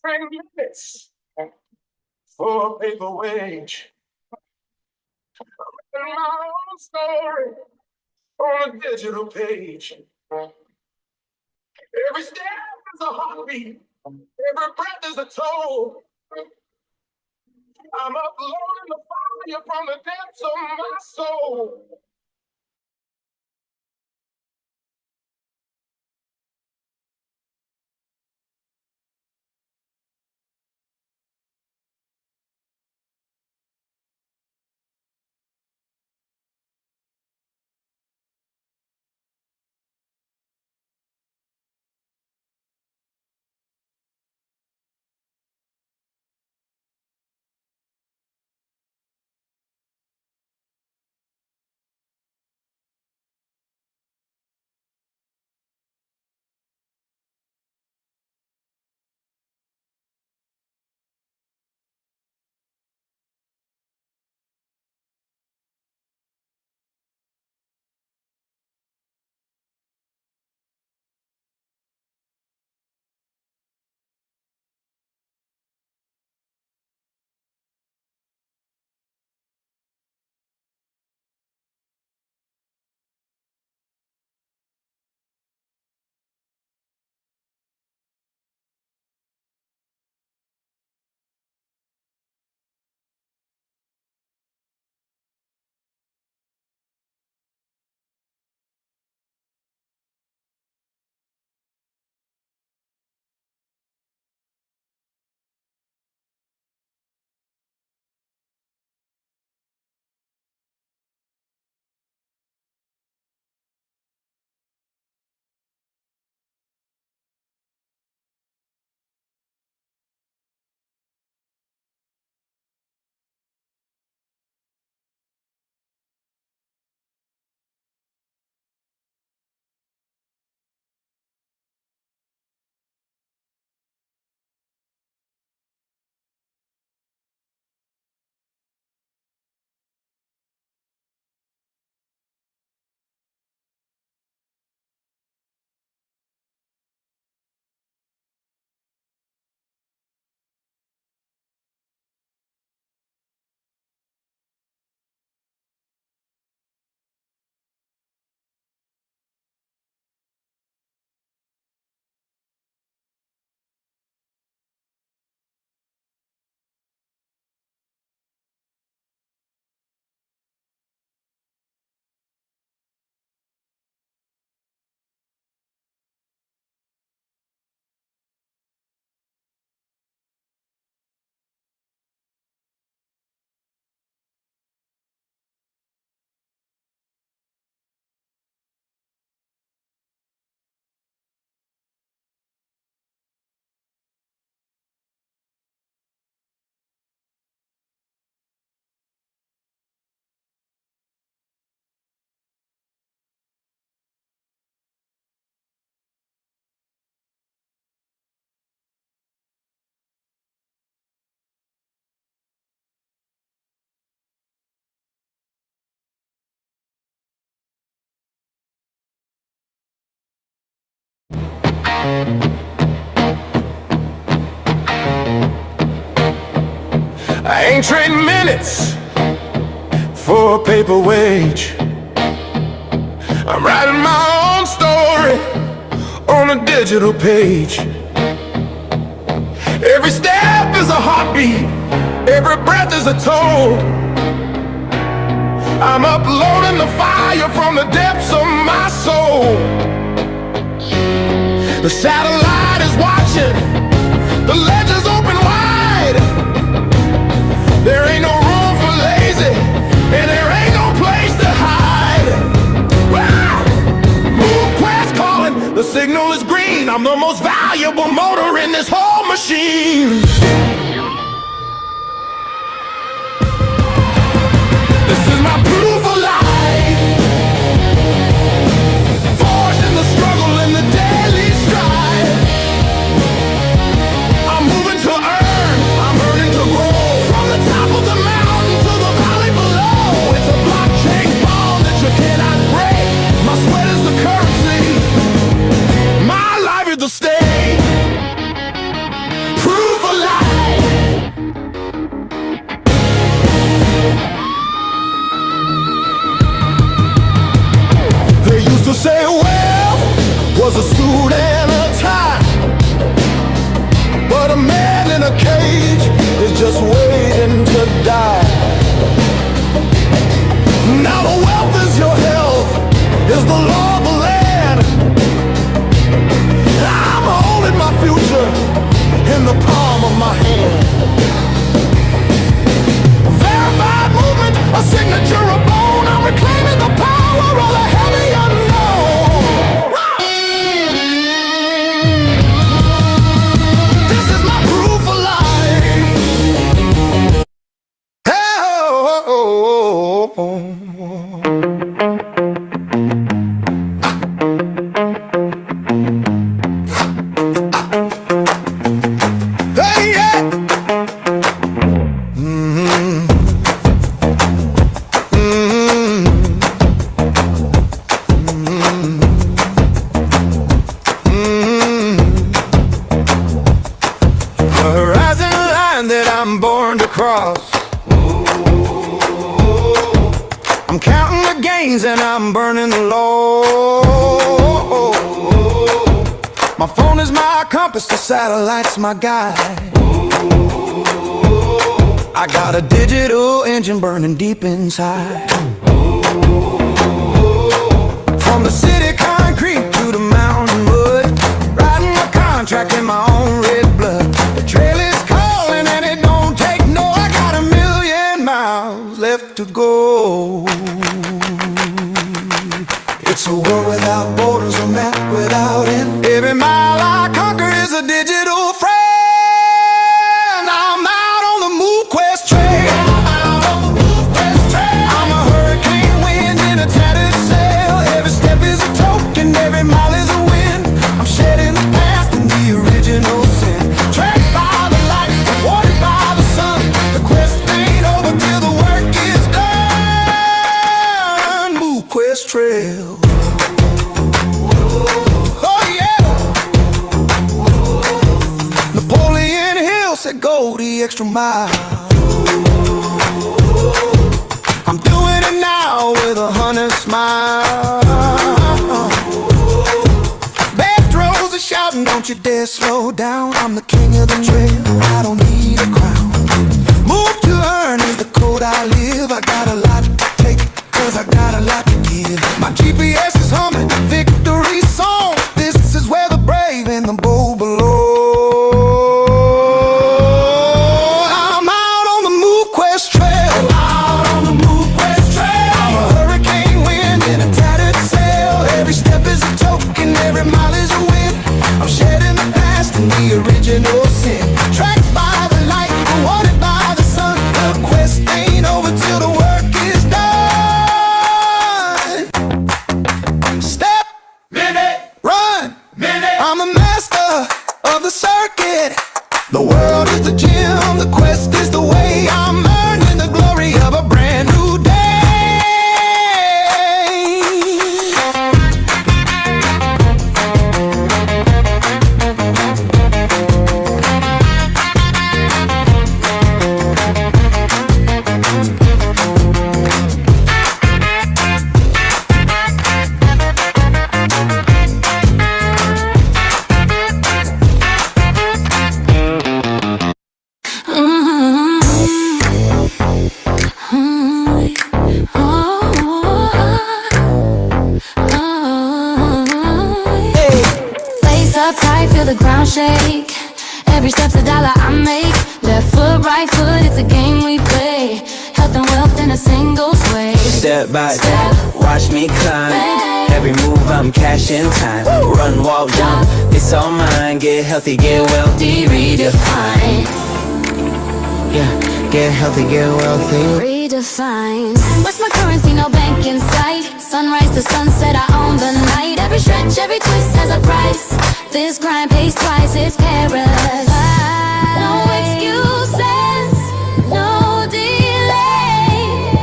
minutes for a paper wage. And my own story on a digital page. Every step is a heartbeat, every breath is a toll. I'm uploading the fire from the depths of my soul. I ain't trading minutes for a paper wage. I'm writing my own story on a digital page. Every step is a heartbeat, every breath is a toll. I'm uploading the fire from the depths of my soul. The satellite is watching, the ledger's open wide. There ain't no room for lazy, and there ain't no place to hide. MoveQuest calling, the signal is green. I'm the most valuable motor in this whole machine. This is my proof of life, forged in the struggle and the daily strife. I'm moving to earn, I'm earning to grow. From the top of the mountain to the valley below, it's a blockchain bond that you cannot break. My sweat is the currency, my life is the stake. Prove cause I'm counting the gains and I'm burning the low. My phone is my compass, the satellite's my guide. I got a digital engine burning deep inside. From the city concrete to the mountain mud, riding a contract in my own red blood. The trail is calling and it don't take no. I got 1,000,000 miles left to go. It's a world without borders, a map without end. Every mile I conquer is a digital friend. I'm out on the MoveQuest trail. I'm a hurricane wind in a tattered sail. Every step is a token, every mile is a win. I'm shedding the past and the original sin. Tracked by the light, watered by the sun. The quest ain't over till the work is done. MoveQuest trail. Said go the extra mile. I'm doing it now with 100 smiles. Bedrolls are shouting, don't you dare slow down. I'm the king of the trail, I don't need a crown. Move to earn is the code I live. I got a lot to take, cause I got a lot to give. My GPS is humming a victory song. This is where the brave and the bold belong. Original sin, tracked by the light, watered by the sun. The quest ain't over till the work is done. Step, minute, run, minute. I'm the master of the circuit. The world is the gym, the quest is the way. I'm earning the glory of a brand new day. Feel the ground shake. Every step's a dollar I make. Left foot, right foot, it's a game we play. Health and wealth in a single sway. Step by step, watch me climb. Every move I'm cashing time. Run, walk, jump, it's all mine. Get healthy, get wealthy, redefine. Yeah, get healthy, get wealthy, redefine. What's my currency? No bank in sight. Sunrise to sunset, I own the night. Every stretch, every twist has a price. This grind pays twice, it's paradise. No excuses, no delay.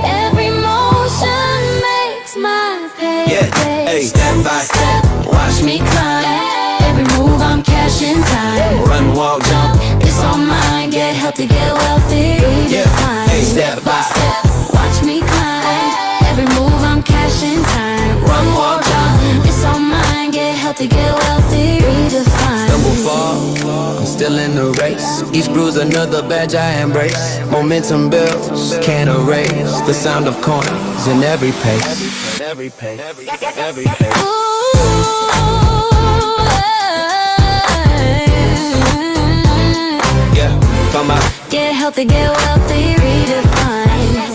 Every motion makes my pay. Yeah, hey, step by step, watch me climb. Every move I'm cashing time. Run, walk, jump, it's all mine. Get healthy, get wealthy. Yeah, hey, step by step, watch me climb. Every move I'm cashing time. Run, walk, jump, it's all mine. Get healthy, get wealthy. Redefine. Stumble, fall, I'm still in the race. Each bruise another badge I embrace. Momentum builds, can't erase the sound of coins in every pace. Every pace, every pace. Yeah, come out. Get healthy, get wealthy, redefine.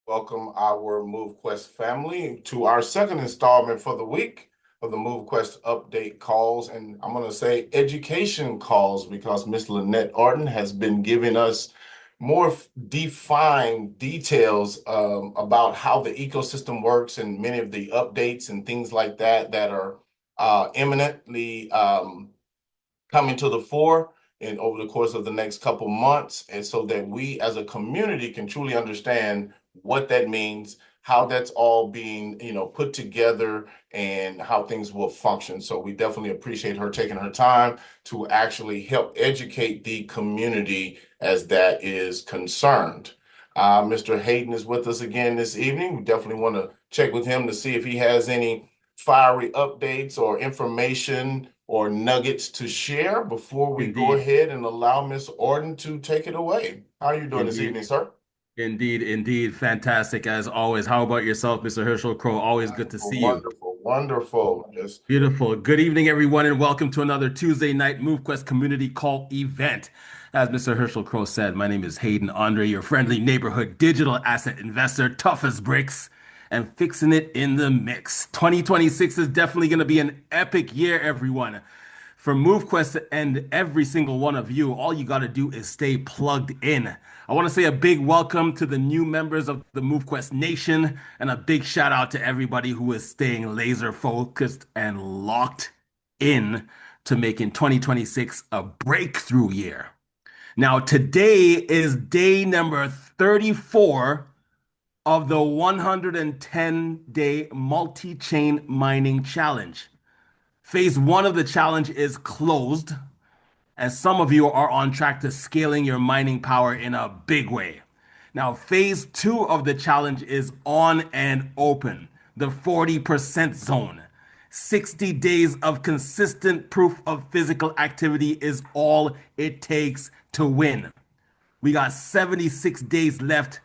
Welcome our MoveQuest family to our second installment for the week of the MoveQuest update calls. And I'm going to say education calls because Miss Lynette Arden has been giving us more defined details about how the ecosystem works and many of the updates and things like that that are imminently coming to the fore and over the course of the next couple months, and so that we as a community can truly understand what that means, how that's all being, put together and how things will function. So we definitely appreciate her taking her time to actually help educate the community as that is concerned. Mr. Hayden is with us again this evening. We definitely want to check with him to see if he has any fiery updates or information or nuggets to share before we go Indeed. ahead and allow Miss Orden to take it away. How are you doing this Indeed. evening, sir? Indeed. Fantastic as always. How about yourself, Mr. Herschel Crow? Always good to Wonderful, see you. wonderful, wonderful. Yes. Beautiful. Good evening, everyone, and welcome to another Tuesday night MoveQuest community call event. As Mr. Herschel Crow said, my name is Hayden Andre, your friendly neighborhood digital asset investor, tough as bricks, and fixing it in the mix. 2026 is definitely going to be an epic year, everyone. For MoveQuest and every single one of you, all you got to do is stay plugged in. I want to say a big welcome to the new members of the MoveQuest Nation and a big shout out to everybody who is staying laser focused and locked in to making 2026 a breakthrough year. Now, today is day number 34 of the 110-day multi-chain mining challenge. Phase one of the challenge is closed, and some of you are on track to scaling your mining power in a big way. Now, phase two of the challenge is on and open, the 40% zone. 60 days of consistent proof of physical activity is all it takes to win. We got 76 days left,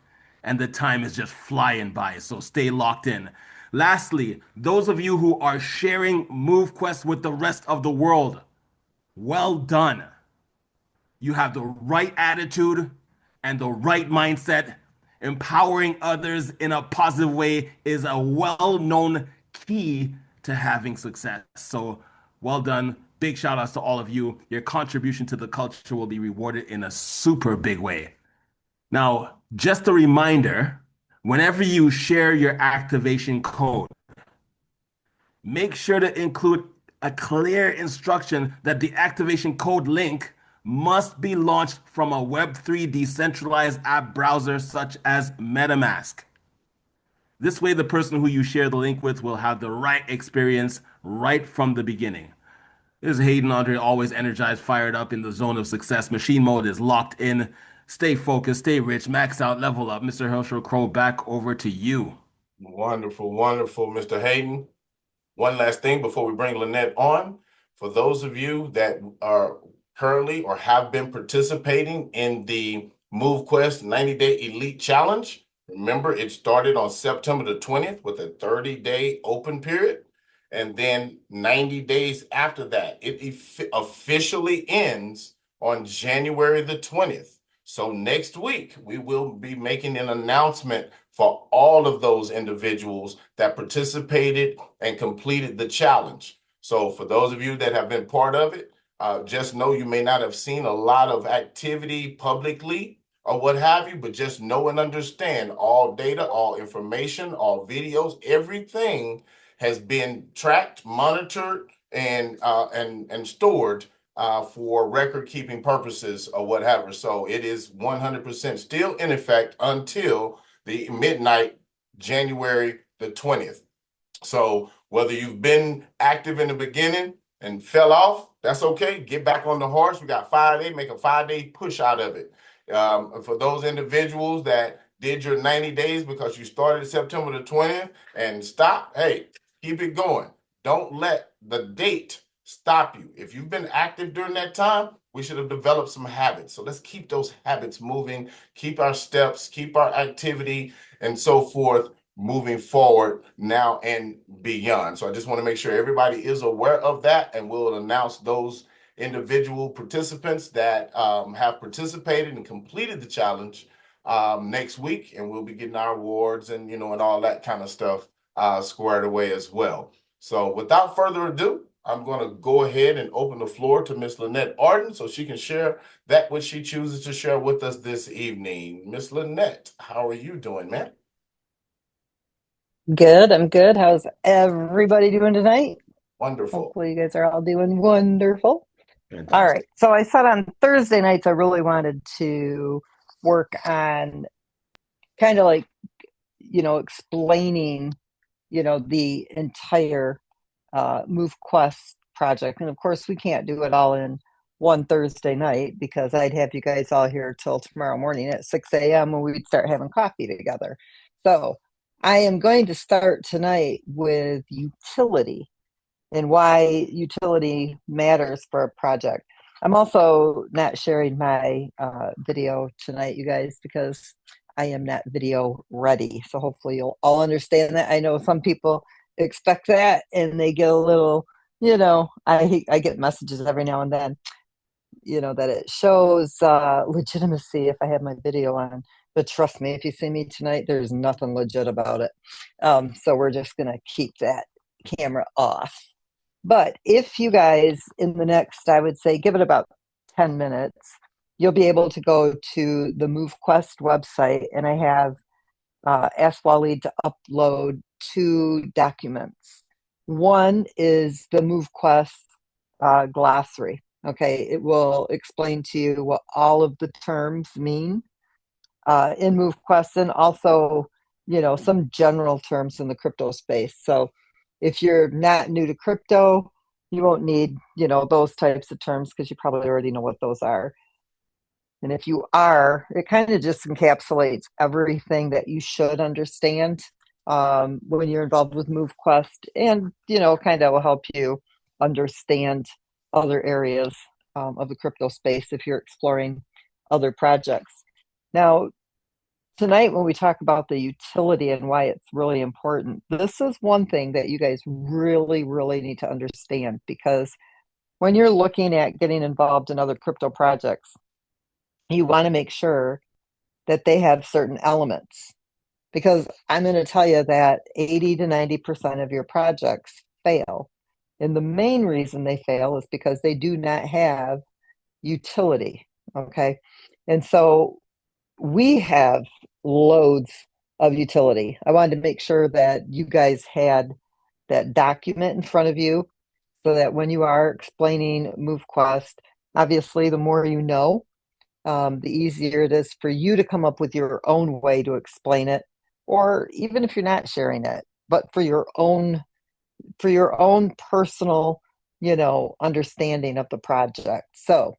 and the time is just flying by, so stay locked in. Lastly, those of you who are sharing MoveQuest with the rest of the world, well done. You have the right attitude and the right mindset. Empowering others in a positive way is a well-known key to having success. So well done. Big shout outs to all of you. Your contribution to the culture will be rewarded in a super big way. Now, just a reminder, whenever you share your activation code, make sure to include a clear instruction that the activation code link must be launched from a Web3 decentralized app browser such as MetaMask. This way, the person who you share the link with will have the right experience right from the beginning. This is Hayden Andre, always energized, fired up in the zone of success. Machine mode is locked in. Stay focused, stay rich, max out, level up. Mr. Herschel Crow, back over to you. Wonderful, wonderful, Mr. Hayden. One last thing before we bring Lynette on. For those of you that are currently or have been participating in the MoveQuest 90-Day Elite Challenge, remember it started on September the 20th with a 30-day open period. And then 90 days after that, it officially ends on January the 20th. So next week, we will be making an announcement for all of those individuals that participated and completed the challenge. So for those of you that have been part of it, just know you may not have seen a lot of activity publicly or what have you, but just know and understand all data, all information, all videos, everything has been tracked, monitored, and stored for record keeping purposes or whatever. So it is 100% still in effect until the midnight, January the 20th. So whether you've been active in the beginning and fell off, that's okay. Get back on the horse. We got 5 days, make a 5-day push out of it. For those individuals that did your 90 days because you started September the 20th and stopped, hey, keep it going. Don't let the date stop you. If you've been active during that time, we should have developed some habits. So let's keep those habits moving, keep our steps, keep our activity, and so forth moving forward now and beyond. So I just want to make sure everybody is aware of that, and we'll announce those individual participants that have participated and completed the challenge next week, and we'll be getting our awards and and all that kind of stuff squared away as well. So without further ado, I'm going to go ahead and open the floor to Miss Lynette Arden so she can share that which she chooses to share with us this evening. Miss Lynette, how are you doing, ma'am? Good, I'm good. How's everybody doing tonight? Wonderful. Hopefully you guys are all doing wonderful. Fantastic. All right. So I said on Thursday nights I really wanted to work on kind of like explaining, the entire MoveQuest project. And of course, we can't do it all in one Thursday night because I'd have you guys all here till tomorrow morning at 6 a.m. when we'd start having coffee together. So I am going to start tonight with utility and why utility matters for a project. I'm also not sharing my video tonight, you guys, because I am not video ready. So hopefully you'll all understand that. I know some people expect that and they get a little, I get messages every now and then, that it shows legitimacy if I have my video on. But trust me, if you see me tonight, there's nothing legit about it. So we're just going to keep that camera off. But if you guys, in the next, I would say, give it about 10 minutes, you'll be able to go to the MoveQuest website, and I have asked Waleed to upload 2 documents. One is the MoveQuest glossary. Okay, it will explain to you what all of the terms mean in MoveQuest, and also, some general terms in the crypto space. So if you're not new to crypto, you won't need, those types of terms because you probably already know what those are. And if you are, it kind of just encapsulates everything that you should understand when you're involved with MoveQuest, and, kind of will help you understand other areas of the crypto space if you're exploring other projects. Now, tonight, when we talk about the utility and why it's really important, this is one thing that you guys really, really need to understand, because when you're looking at getting involved in other crypto projects, you want to make sure that they have certain elements, because I'm going to tell you that 80 to 90% of your projects fail. And the main reason they fail is because they do not have utility. Okay. And so we have loads of utility. I wanted to make sure that you guys had that document in front of you so that when you are explaining MoveQuest, obviously the more you know, the easier it is for you to come up with your own way to explain it, or even if you're not sharing it, but for your own personal, understanding of the project. So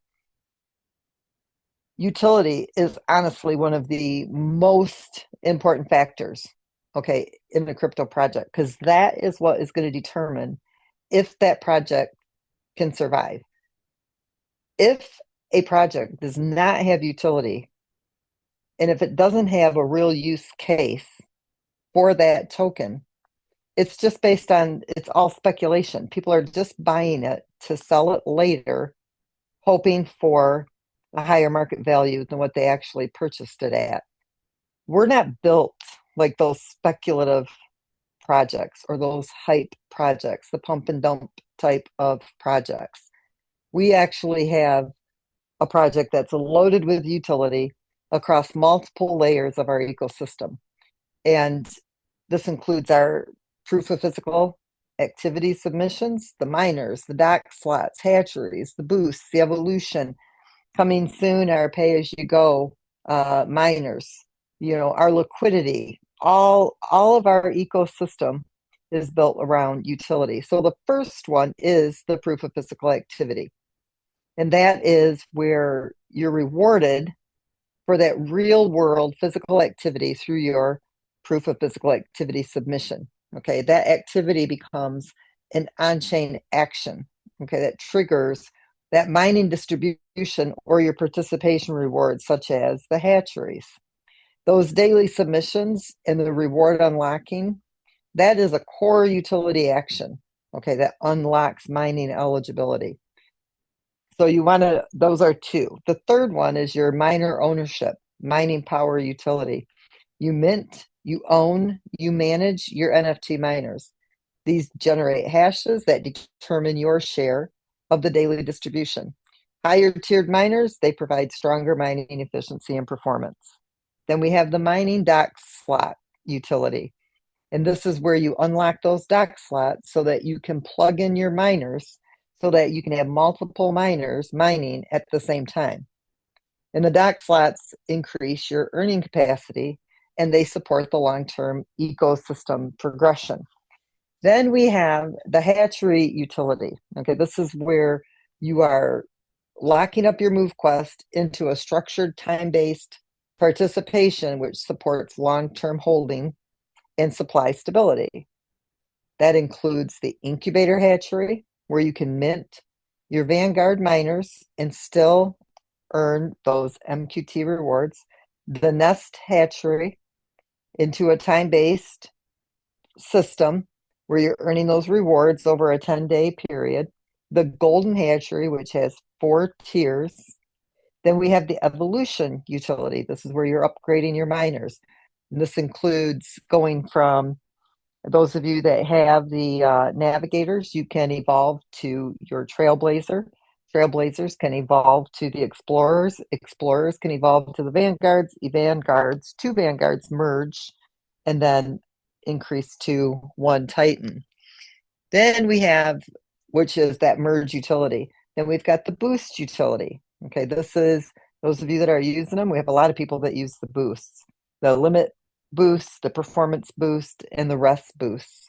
utility is honestly one of the most important factors, okay, in the crypto project, because that is what is going to determine if that project can survive. If a project does not have utility, and if it doesn't have a real use case for that token, it's just it's all speculation. People are just buying it to sell it later, hoping for a higher market value than what they actually purchased it at. We're not built like those speculative projects or those hype projects, the pump and dump type of projects. We actually have a project that's loaded with utility across multiple layers of our ecosystem. And this includes our proof of physical activity submissions, the miners, the doc slots, hatcheries, the boosts, the evolution. Coming soon, our pay-as-you-go miners, our liquidity, all of our ecosystem is built around utility. So the first one is the proof of physical activity. And that is where you're rewarded for that real world physical activity through your proof of physical activity submission. Okay, that activity becomes an on-chain action. Okay, that triggers that mining distribution or your participation rewards, such as the hatcheries. Those daily submissions and the reward unlocking, that is a core utility action, okay, that unlocks mining eligibility. So those are 2. The third one is your miner ownership, mining power utility. You mint, you own, you manage your NFT miners. These generate hashes that determine your share of the daily distribution. Higher tiered miners, they provide stronger mining efficiency and performance. Then we have the mining doc slot utility. And this is where you unlock those doc slots so that you can plug in your miners so that you can have multiple miners mining at the same time. And the doc slots increase your earning capacity and they support the long-term ecosystem progression. Then we have the hatchery utility. Okay, this is where you are locking up your MoveQuest into a structured time-based participation, which supports long-term holding and supply stability. That includes the incubator hatchery, where you can mint your Vanguard miners and still earn those MQT rewards. The nest hatchery into a time-based system where you're earning those rewards over a 10-day period. The golden hatchery, which has 4 tiers. Then we have the evolution utility. This is where you're upgrading your miners. And this includes going from those of you that have the navigators, you can evolve to your trailblazer. Trailblazers can evolve to the explorers. Explorers can evolve to the vanguards. Vanguards, 2 vanguards merge and then increase to 1 titan. Then we have, which is that merge utility. Then we've got the boost utility. Okay, this is those of you that are using them. We have a lot of people that use the boosts. The limit boost, the performance boost, and the rest boosts.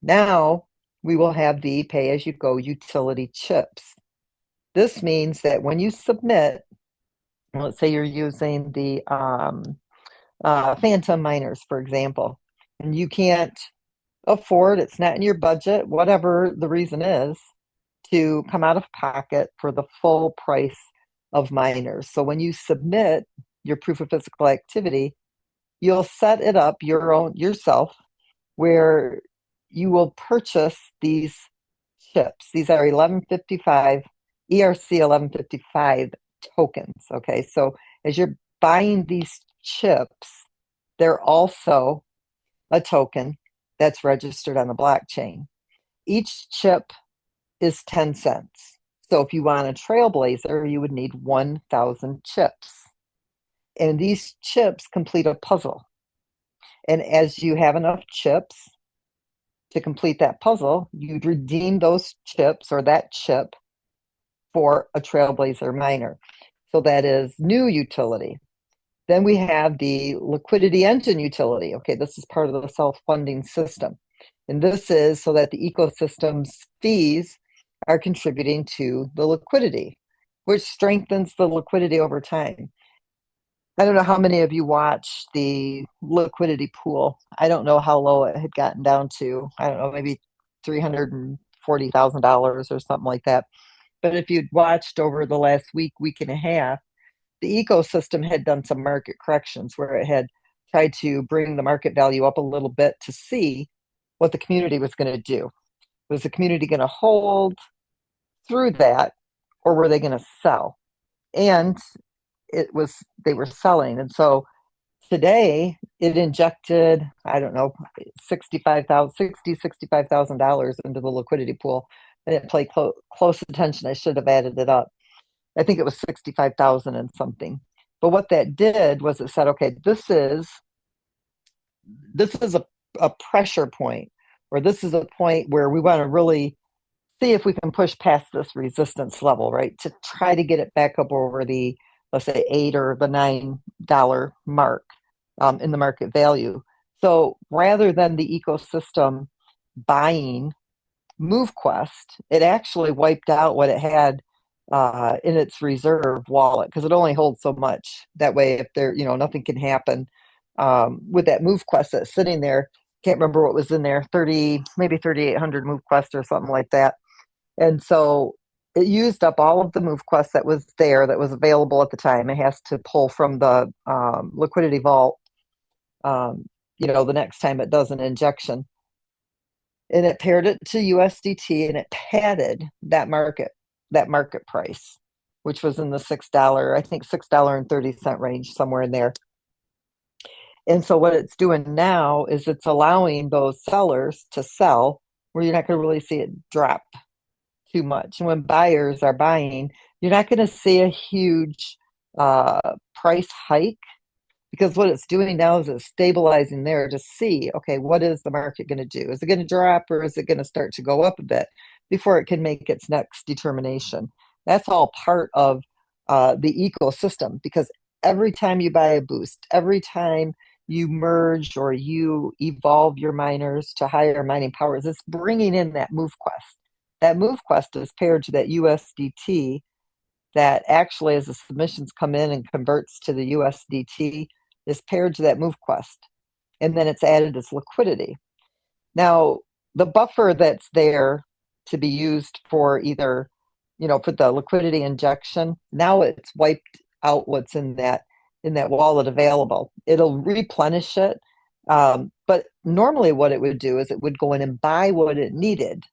Now we will have the pay-as-you-go utility chips. This means that when you submit, let's say you're using the Phantom miners, for example, and you can't afford, it's not in your budget, whatever the reason is, to come out of pocket for the full price of miners. So when you submit your proof of physical activity, you'll set it up yourself where you will purchase these chips. These are 1155 ERC 1155 tokens. Okay, so as you're buying these chips, they're also a token that's registered on the blockchain. Each chip is 10 cents. So if you want a trailblazer, you would need 1,000 chips. And these chips complete a puzzle. And as you have enough chips to complete that puzzle, you'd redeem those chips or that chip for a trailblazer miner. So that is new utility. Then we have the liquidity engine utility. Okay, this is part of the self-funding system. And this is so that the ecosystem's fees are contributing to the liquidity, which strengthens the liquidity over time. I don't know how many of you watched the liquidity pool. I don't know how low it had gotten down to. I don't know, maybe $340,000 or something like that. But if you'd watched over the last week and a half, the ecosystem had done some market corrections where it had tried to bring the market value up a little bit to see what the community was going to do. Was the community going to hold through that, or were they going to sell? And they were selling. And so today it injected, I don't know, $65,000 into the liquidity pool. I didn't pay close attention. I should have added it up. I think it was 65,000 and something. But what that did was it said, okay, this is a pressure point, or this is a point where we want to really see if we can push past this resistance level, right? To try to get it back up over the, let's say, $8 or the $9 mark in the market value. So rather than the ecosystem buying MoveQuest, it actually wiped out what it had in its reserve wallet because it only holds so much. That way, if there, nothing can happen with that MoveQuest that's sitting there. Can't remember what was in there, maybe 3,800 MoveQuest or something like that. And so it used up all of the MoveQuest that was there, that was available at the time. It has to pull from the liquidity vault, the next time it does an injection. And it paired it to USDT, and it padded that market price, which was in the $6, I think $6.30 range, somewhere in there. And so what it's doing now is it's allowing those sellers to sell where you're not going to really see it drop too much. And when buyers are buying, you're not going to see a huge price hike, because what it's doing now is it's stabilizing there to see, okay, what is the market going to do? Is it going to drop, or is it going to start to go up a bit before it can make its next determination? That's all part of the ecosystem, because every time you buy a boost, every time you merge or you evolve your miners to higher mining powers, it's bringing in that MoveQuest. That MoveQuest is paired to that USDT that actually, as the submissions come in and converts to the USDT, is paired to that MoveQuest. And then it's added as liquidity. Now, the buffer that's there to be used for either, for the liquidity injection, now it's wiped out what's in that wallet available. It'll replenish it. But normally what it would do is it would go in and buy what it needed,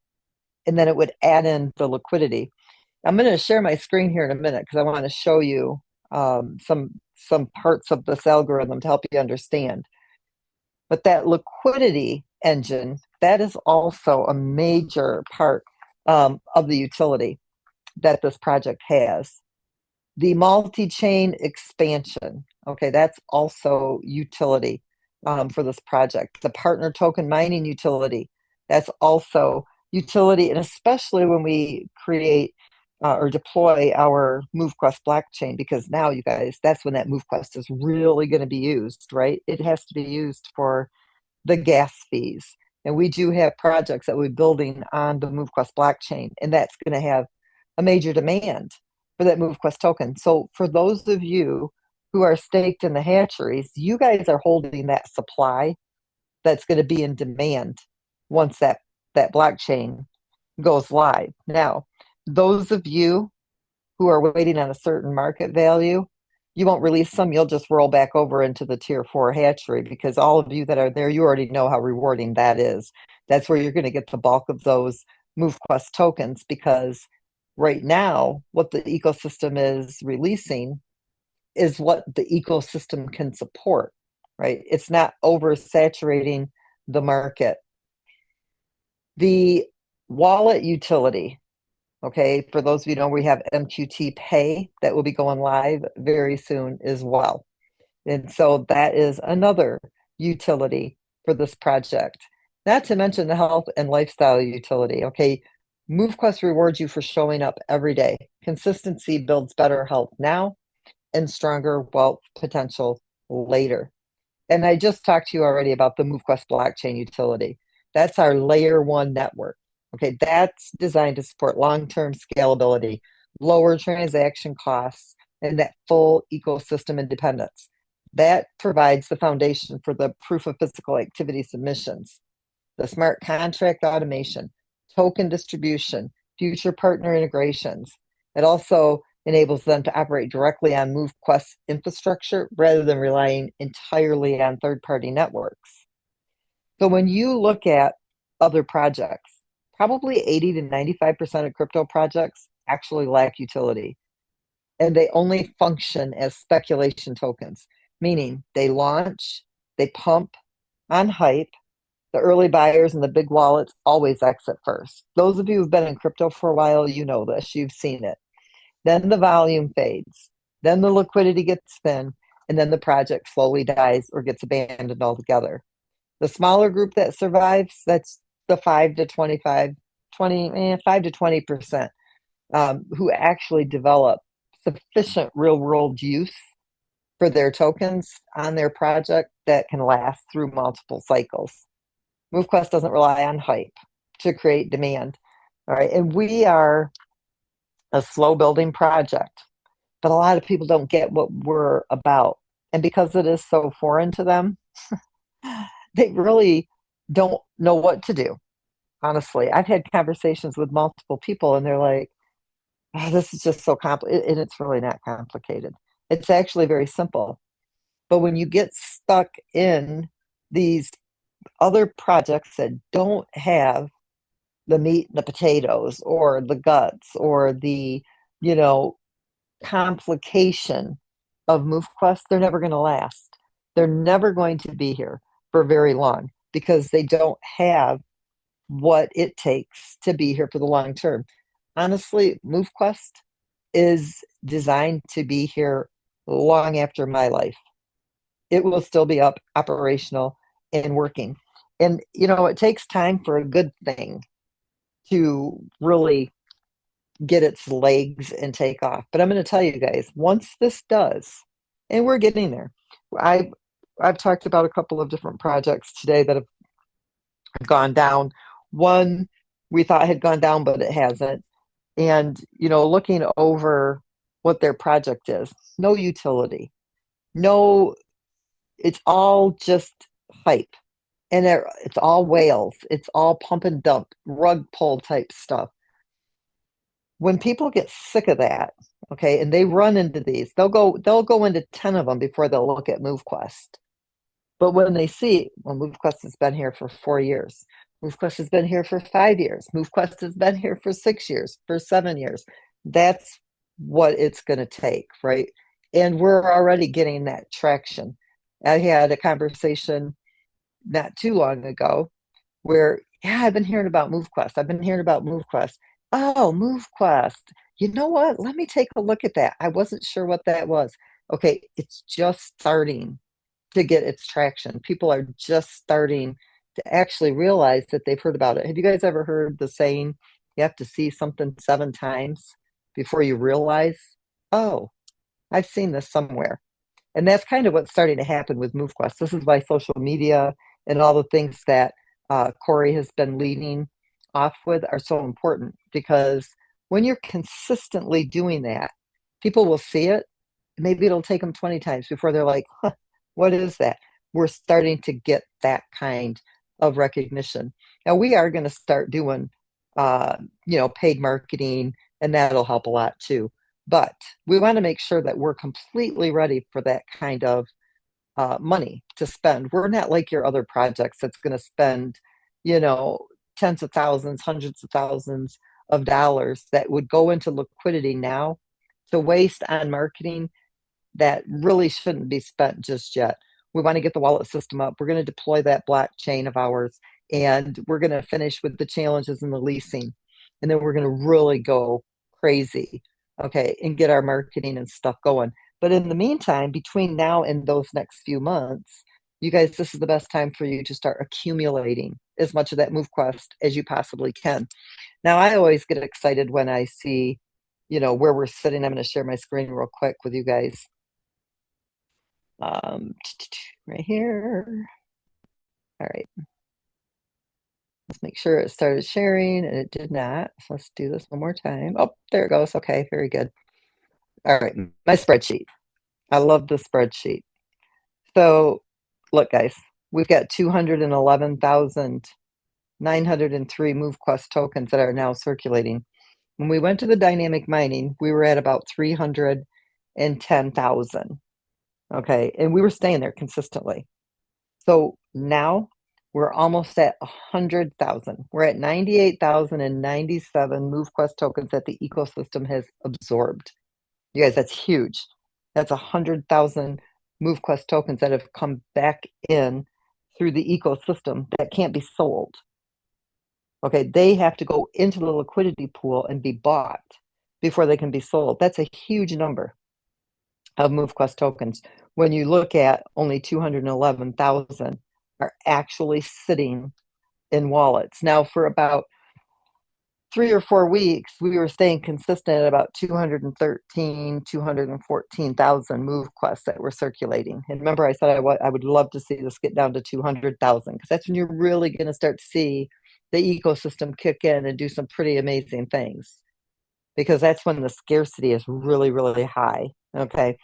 and then it would add in the liquidity. I'm going to share my screen here in a minute because I want to show you some parts of this algorithm to help you understand. But that liquidity engine, that is also a major part of the utility that this project has. The multi-chain expansion, okay, that's also utility for this project. The partner token mining utility, that's also utility, and especially when we create or deploy our MoveQuest blockchain, because now, you guys, that's when that MoveQuest is really going to be used, right? It has to be used for the gas fees. And we do have projects that we're building on the MoveQuest blockchain, and that's going to have a major demand for that MoveQuest token. So for those of you who are staked in the hatcheries, you guys are holding that supply that's going to be in demand once that blockchain goes live. Now, those of you who are waiting on a certain market value, you won't release some. You'll just roll back over into the tier 4 hatchery, because all of you that are there, you already know how rewarding that is. That's where you're going to get the bulk of those MoveQuest tokens, because right now, what the ecosystem is releasing is what the ecosystem can support, right? It's not oversaturating the market. The wallet utility, okay, for those of you who know, we have MQT Pay that will be going live very soon as well. And so that is another utility for this project. Not to mention the health and lifestyle utility, okay? MoveQuest rewards you for showing up every day. Consistency builds better health now and stronger wealth potential later. And I just talked to you already about the MoveQuest blockchain utility. That's our layer 1 network. Okay, that's designed to support long-term scalability, lower transaction costs, and that full ecosystem independence. That provides the foundation for the proof of physical activity submissions, the smart contract automation, token distribution, future partner integrations. It also enables them to operate directly on MoveQuest infrastructure rather than relying entirely on third-party networks. So when you look at other projects, probably 80 to 95% of crypto projects actually lack utility, and they only function as speculation tokens, meaning they launch, they pump on hype. The early buyers and the big wallets always exit first. Those of you who've been in crypto for a while, you know this, you've seen it. Then the volume fades, then the liquidity gets thin, and then the project slowly dies or gets abandoned altogether. The smaller group that survives, that's the 5 to 20%, who actually develop sufficient real-world use for their tokens on their project that can last through multiple cycles. MoveQuest doesn't rely on hype to create demand. All right, and we are a slow-building project, but a lot of people don't get what we're about. And because it is so foreign to them, they really don't know what to do. Honestly, I've had conversations with multiple people, and they're like, oh, this is just so complicated. And it's really not complicated. It's actually very simple. But when you get stuck in these other projects that don't have the meat and the potatoes or the guts or the, complication of MoveQuest, they're never going to last. They're never going to be here for very long because they don't have what it takes to be here for the long term. Honestly, MoveQuest is designed to be here long after my life. It will still be operational and working. And, it takes time for a good thing to really get its legs and take off. But I'm going to tell you guys, once this does, and we're getting there, I've talked about a couple of different projects today that have gone down. One we thought had gone down, but it hasn't. And, looking over what their project is, no utility, no, it's all just hype. And it's all whales. It's all pump and dump, rug pull type stuff. When people get sick of that, okay, and they run into these, they'll go into 10 of them before they'll look at MoveQuest. But when they see, well, MoveQuest has been here for 4 years, MoveQuest has been here for 5 years, MoveQuest has been here for 6 years, for 7 years, that's what it's going to take, right? And we're already getting that traction. I had a conversation not too long ago where, yeah, I've been hearing about MoveQuest. I've been hearing about MoveQuest. Oh, MoveQuest. You know what? Let me take a look at that. I wasn't sure what that was. Okay, it's just starting to get its traction. People are just starting to actually realize that they've heard about it. Have you guys ever heard the saying, you have to see something 7 times before you realize, oh, I've seen this somewhere? And that's kind of what's starting to happen with MoveQuest. This is why social media and all the things that Corey has been leading off with are so important, because when you're consistently doing that, people will see it. Maybe it'll take them 20 times before they're like, huh, what is that? We're starting to get that kind of recognition. Now we are going to start doing, paid marketing, and that'll help a lot too. But we want to make sure that we're completely ready for that kind of money to spend. We're not like your other projects that's going to spend, tens of thousands, hundreds of thousands of dollars that would go into liquidity now to waste on marketing that really shouldn't be spent just yet. We want to get the wallet system up. We're going to deploy that blockchain of ours, and we're going to finish with the challenges and the leasing. And then we're going to really go crazy, okay, and get our marketing and stuff going. But in the meantime, between now and those next few months, you guys, this is the best time for you to start accumulating as much of that MoveQuest as you possibly can. Now, I always get excited when I see, where we're sitting. I'm going to share my screen real quick with you guys. Right here. All right. Let's make sure it started sharing, and it did not. So let's do this one more time. Oh, there it goes. Okay, very good. All right, my spreadsheet. I love the spreadsheet. So look, guys, we've got 211,903 MoveQuest tokens that are now circulating. When we went to the dynamic mining, we were at about 310,000. Okay, and we were staying there consistently. So now we're almost at 100,000. We're at 98,097 MoveQuest tokens that the ecosystem has absorbed. You guys, that's huge. That's 100,000 MoveQuest tokens that have come back in through the ecosystem that can't be sold. Okay, they have to go into the liquidity pool and be bought before they can be sold. That's a huge number of MoveQuest tokens. When you look at only 211,000 are actually sitting in wallets. Now, for about 3 or 4 weeks, we were staying consistent at about 214,000 MoveQuests that were circulating. And remember, I said I would love to see this get down to 200,000, because that's when you're really going to start to see the ecosystem kick in and do some pretty amazing things, because that's when the scarcity is really, really high. Okay.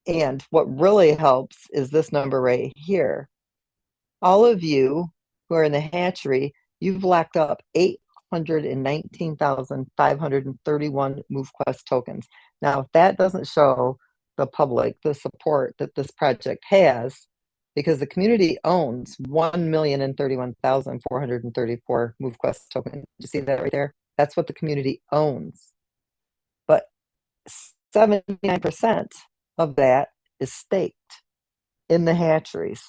And what really helps is this number right here. All of you who are in the hatchery, you've locked up 819,531 MoveQuest tokens. Now, if that doesn't show the public the support that this project has, because the community owns 1,031,434 MoveQuest tokens. You see that right there? That's what the community owns. But 79% of that is staked in the hatcheries.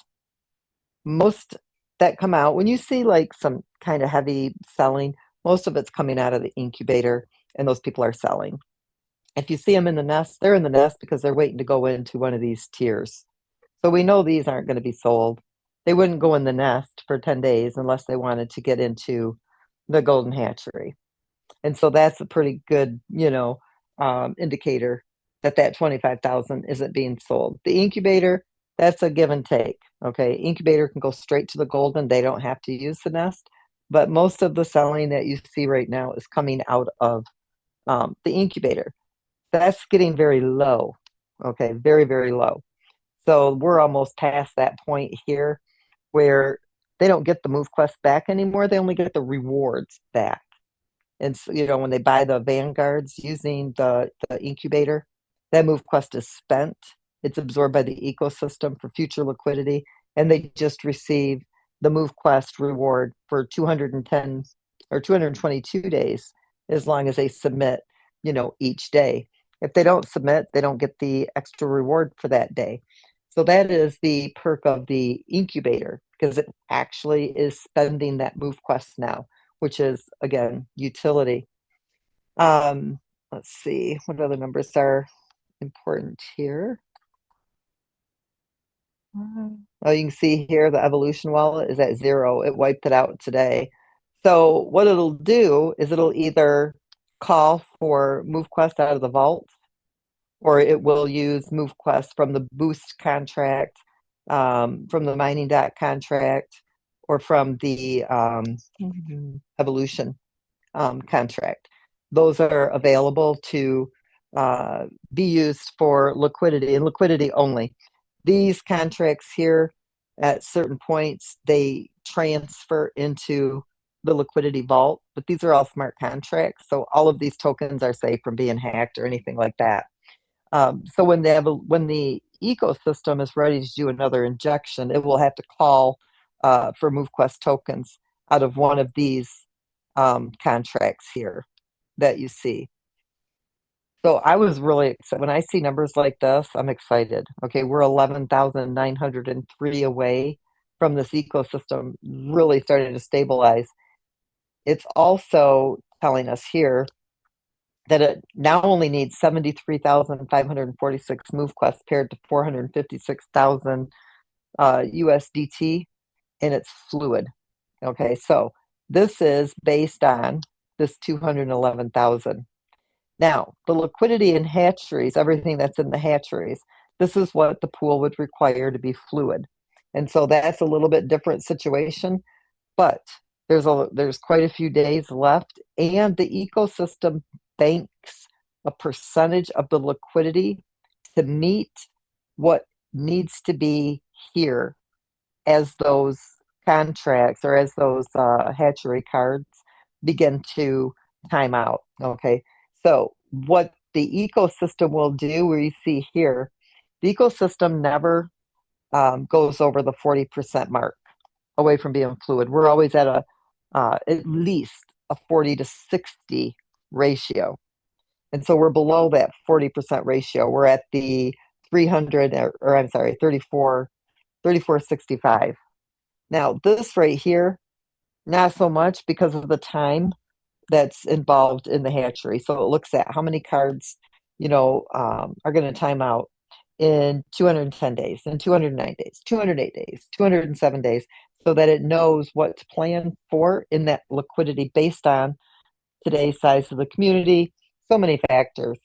Most that come out, when you see like some kind of heavy selling, most of it's coming out of the incubator, and those people are selling. If you see them in the nest, they're in the nest because they're waiting to go into one of these tiers. So we know these aren't going to be sold. They wouldn't go in the nest for 10 days unless they wanted to get into the golden hatchery. And so that's a pretty good, indicator that 25,000 isn't being sold. The incubator, that's a give and take. Okay, incubator can go straight to the golden. They don't have to use the nest, but most of the selling that you see right now is coming out of the incubator. That's getting very low. Okay, very, very low. So we're almost past that point here where they don't get the MoveQuest back anymore. They only get the rewards back. And so, when they buy the Vanguards using the incubator, that MoveQuest is spent. It's absorbed by the ecosystem for future liquidity, and they just receive the MoveQuest reward for 210 or 222 days as long as they submit, each day. If they don't submit, they don't get the extra reward for that day. So that is the perk of the incubator because it actually is spending that MoveQuest now, which is again utility. Let's see what other numbers are important here. Oh, you can see here the evolution wallet is at 0. It wiped it out today. So what it'll do is it'll either call for MoveQuest out of the vault, or it will use MoveQuest from the boost contract, from the mining dot contract, or from the evolution contract. Those are available to be used for liquidity and liquidity only. These contracts here, at certain points, they transfer into the liquidity vault, but these are all smart contracts. So all of these tokens are safe from being hacked or anything like that. So when the ecosystem is ready to do another injection, it will have to call for MoveQuest tokens out of one of these contracts here that you see. So I was really excited. When I see numbers like this, I'm excited. Okay, we're 11,903 away from this ecosystem really starting to stabilize. It's also telling us here that it now only needs 73,546 MoveQuest paired to 456,000 USDT, and it's fluid. Okay, so this is based on this 211,000. Now, the liquidity in hatcheries, everything that's in the hatcheries, this is what the pool would require to be fluid. And so that's a little bit different situation, but there's quite a few days left, and the ecosystem banks a percentage of the liquidity to meet what needs to be here as those contracts or as those hatchery cards begin to time out. Okay, so what the ecosystem will do, where you see here, the ecosystem never goes over the 40% mark away from being fluid. We're always at at least a 40 to 60 ratio. And so we're below that 40% ratio. We're at the 300, or I'm sorry, 3465. Now, this right here, not so much because of the time that's involved in the hatchery. So it looks at how many cards, are going to time out in 210 days, in 209 days, 208 days, 207 days, so that it knows what to plan for in that liquidity based on today's size of the community, so many factors.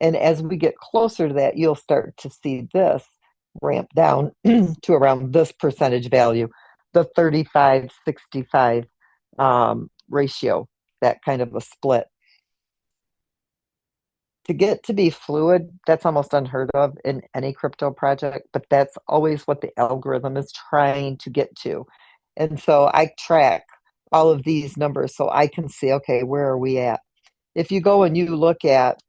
And as we get closer to that, you'll start to see this ramp down to around this percentage value, the 35-65 ratio, that kind of a split. To get to be fluid, that's almost unheard of in any crypto project, but that's always what the algorithm is trying to get to. And so I track all of these numbers so I can see, okay, where are we at? If you go and you look at,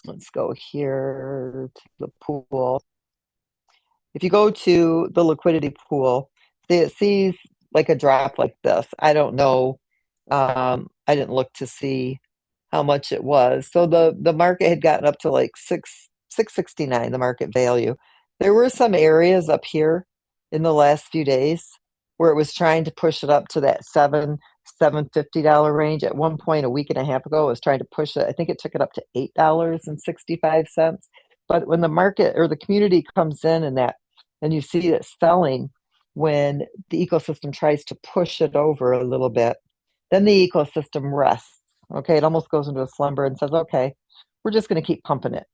let's go here to the pool. If you go to the liquidity pool, it sees like a drop like this. I don't know. I didn't look to see how much it was. So the market had gotten up to like 669, the market value. There were some areas up here in the last few days where it was trying to push it up to that $750 range. At one point a week and a half ago, it was trying to push it. I think it took it up to $8.65. But when the market or the community comes in and you see it selling, when the ecosystem tries to push it over a little bit, then the ecosystem rests. Okay, it almost goes into a slumber and says, okay, we're just going to keep pumping it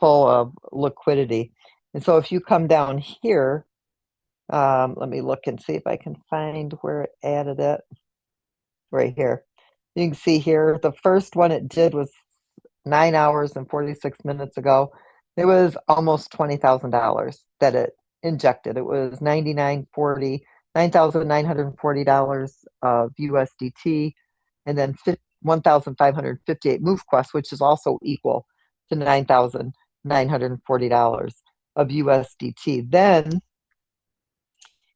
full of liquidity. And so if you come down here, let me look and see if I can find where it added it. Right here. You can see here, the first one it did was 9 hours and 46 minutes ago. It was almost $20,000 that it injected. It was 99.40, $9,940 of USDT, and then 1,558 MoveQuest, which is also equal to $9,940 of USDT. Then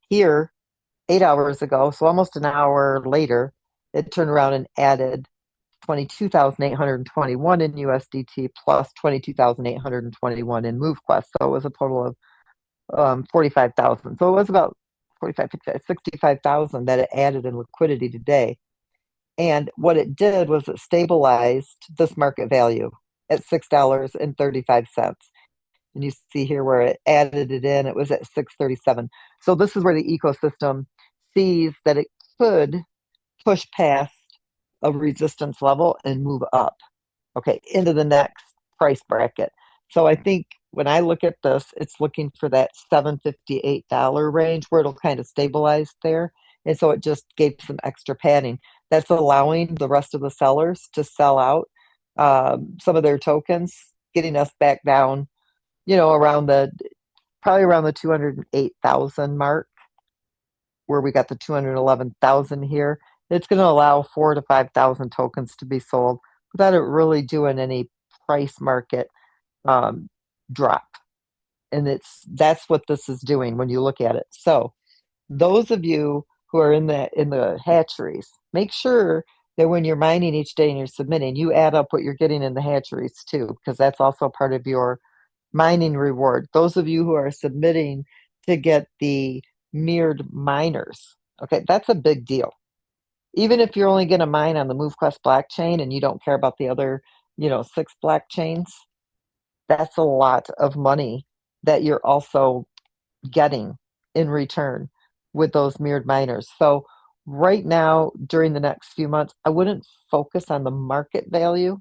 here, 8 hours ago, so almost an hour later, it turned around and added 22,821 in USDT plus 22,821 in MoveQuest. So it was a total of 45,000. So it was about 45, 55, 65,000 that it added in liquidity today. And what it did was it stabilized this market value at $6.35. And you see here where it added it in, it was at 637. So this is where the ecosystem sees that it could push past a resistance level and move up, okay, into the next price bracket. So I think when I look at this, it's looking for that $758 range where it'll kind of stabilize there. And so it just gave some extra padding. That's allowing the rest of the sellers to sell out some of their tokens, getting us back down, around probably around the 208,000 mark, where we got the 211,000 here. It's going to allow 4,000 to 5,000 tokens to be sold without it really doing any price market drop. And that's what this is doing when you look at it. So those of you who are in the hatcheries, make sure that when you're mining each day and you're submitting, you add up what you're getting in the hatcheries too, because that's also part of your mining reward. Those of you who are submitting to get the mirrored miners, okay, that's a big deal. Even if you're only going to mine on the MoveQuest blockchain and you don't care about the other, 6 blockchains, that's a lot of money that you're also getting in return with those mirrored miners. So right now, during the next few months, I wouldn't focus on the market value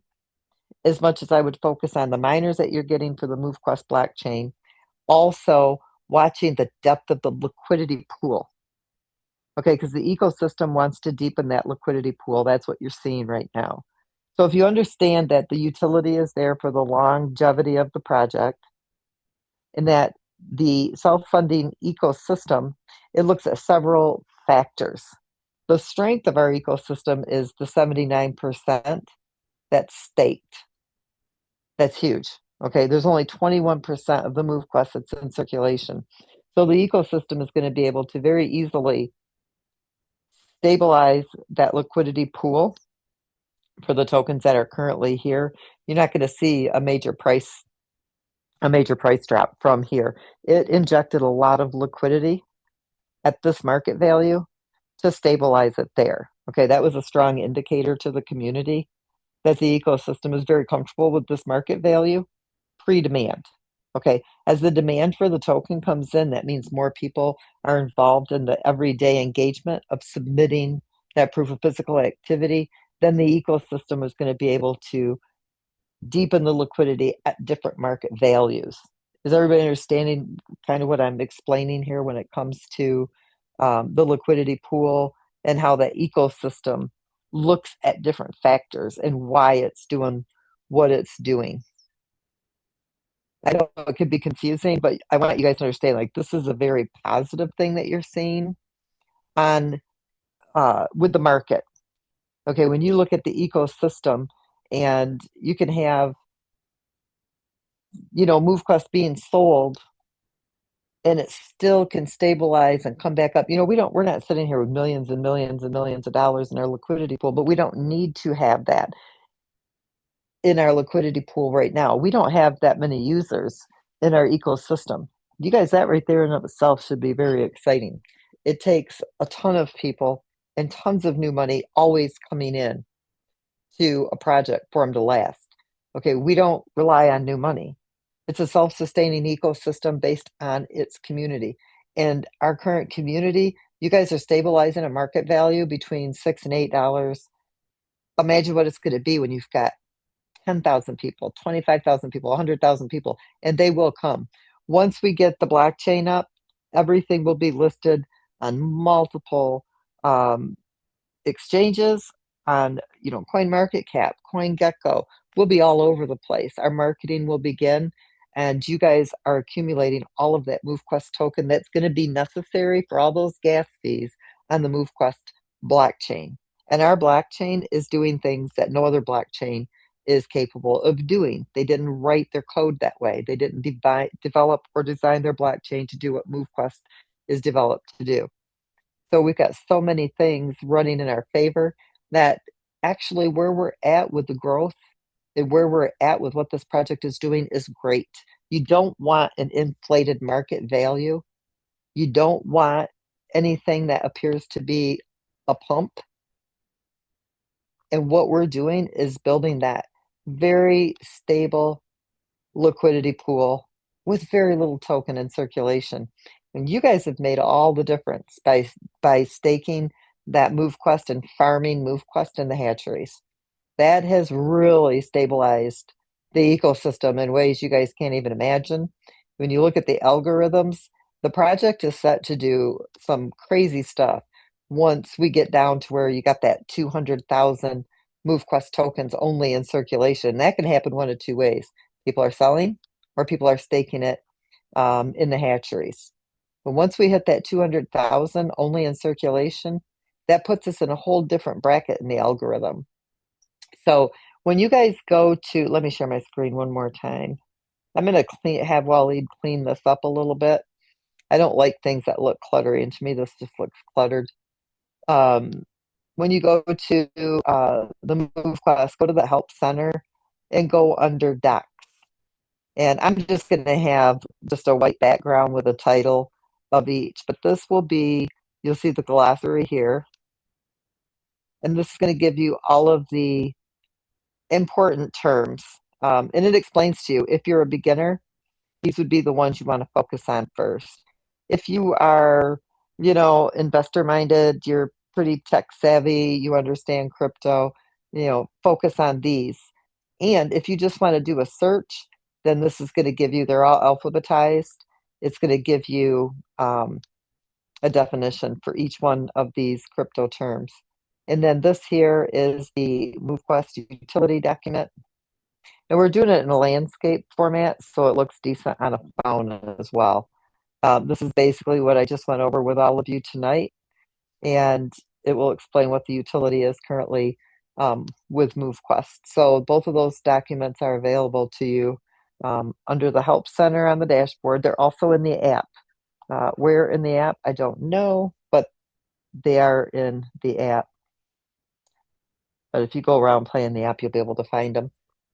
as much as I would focus on the miners that you're getting for the MoveQuest blockchain. Also, watching the depth of the liquidity pool. Okay, because the ecosystem wants to deepen that liquidity pool. That's what you're seeing right now. So if you understand that the utility is there for the longevity of the project and that the self-funding ecosystem, it looks at several factors. The strength of our ecosystem is the 79% that's staked. That's huge. Okay, there's only 21% of the MoveQuest that's in circulation. So the ecosystem is going to be able to very easily stabilize that liquidity pool for the tokens that are currently here. You're not going to see a major price drop from here. It injected a lot of liquidity at this market value to stabilize it there. Okay, that was a strong indicator to the community that the ecosystem is very comfortable with this market value pre-demand. Okay, as the demand for the token comes in, that means more people are involved in the everyday engagement of submitting that proof of physical activity. Then the ecosystem is going to be able to deepen the liquidity at different market values. Is everybody understanding kind of what I'm explaining here when it comes to the liquidity pool and how the ecosystem looks at different factors and why it's doing what it's doing? I know it could be confusing, but I want you guys to understand, like, this is a very positive thing that you're seeing on with the market. Okay, when you look at the ecosystem and you can have, MoveQuest being sold and it still can stabilize and come back up. We're not sitting here with millions and millions and millions of dollars in our liquidity pool, but we don't need to have that in our liquidity pool right now. We don't have that many users in our ecosystem. You guys, that right there in of itself should be very exciting. It takes a ton of people and tons of new money always coming in to a project for them to last. Okay, we don't rely on new money. It's a self-sustaining ecosystem based on its community. And our current community, you guys are stabilizing a market value between $6 and $8. Imagine what it's going to be when you've got 10,000 people, 25,000 people, 100,000 people, and they will come. Once we get the blockchain up, everything will be listed on multiple um, exchanges, on CoinMarketCap, CoinGecko. We'll be all over the place. Our marketing will begin, and you guys are accumulating all of that MoveQuest token that's going to be necessary for all those gas fees on the MoveQuest blockchain. And our blockchain is doing things that no other blockchain is capable of doing. They didn't write their code that way. They didn't develop or design their blockchain to do what MoveQuest is developed to do. So we've got so many things running in our favor that actually where we're at with the growth and where we're at with what this project is doing is great. You don't want an inflated market value. You don't want anything that appears to be a pump. And what we're doing is building that very stable liquidity pool with very little token in circulation. And you guys have made all the difference by staking that MoveQuest and farming MoveQuest in the hatcheries. That has really stabilized the ecosystem in ways you guys can't even imagine. When you look at the algorithms, the project is set to do some crazy stuff once we get down to where you got that 200,000 MoveQuest tokens only in circulation. That can happen one of two ways. People are selling or people are staking it in the hatcheries. But once we hit that 200,000 only in circulation, that puts us in a whole different bracket in the algorithm. So when you guys go to, let me share my screen one more time. I'm going to have Waleed clean this up a little bit. I don't like things that look cluttery, and to me, this just looks cluttered. When you go to the MoveQuest, go to the Help Center and go under Docs. And I'm just going to have just a white background with a title of each. But this will be, you'll see the glossary here. And this is going to give you all of the important terms. And it explains to you, if you're a beginner, these would be the ones you want to focus on first. If you are, investor minded, you're pretty tech savvy, you understand crypto, focus on these. And if you just want to do a search, then this is going to give you, they're all alphabetized. It's going to give you a definition for each one of these crypto terms. And then this here is the MoveQuest utility document. And we're doing it in a landscape format, so it looks decent on a phone as well. This is basically what I just went over with all of you tonight, and it will explain what the utility is currently with MoveQuest. So both of those documents are available to you under the Help Center on the dashboard. They're also in the app. Where in the app, I don't know, but they are in the app. But if you go around playing the app, you'll be able to find them.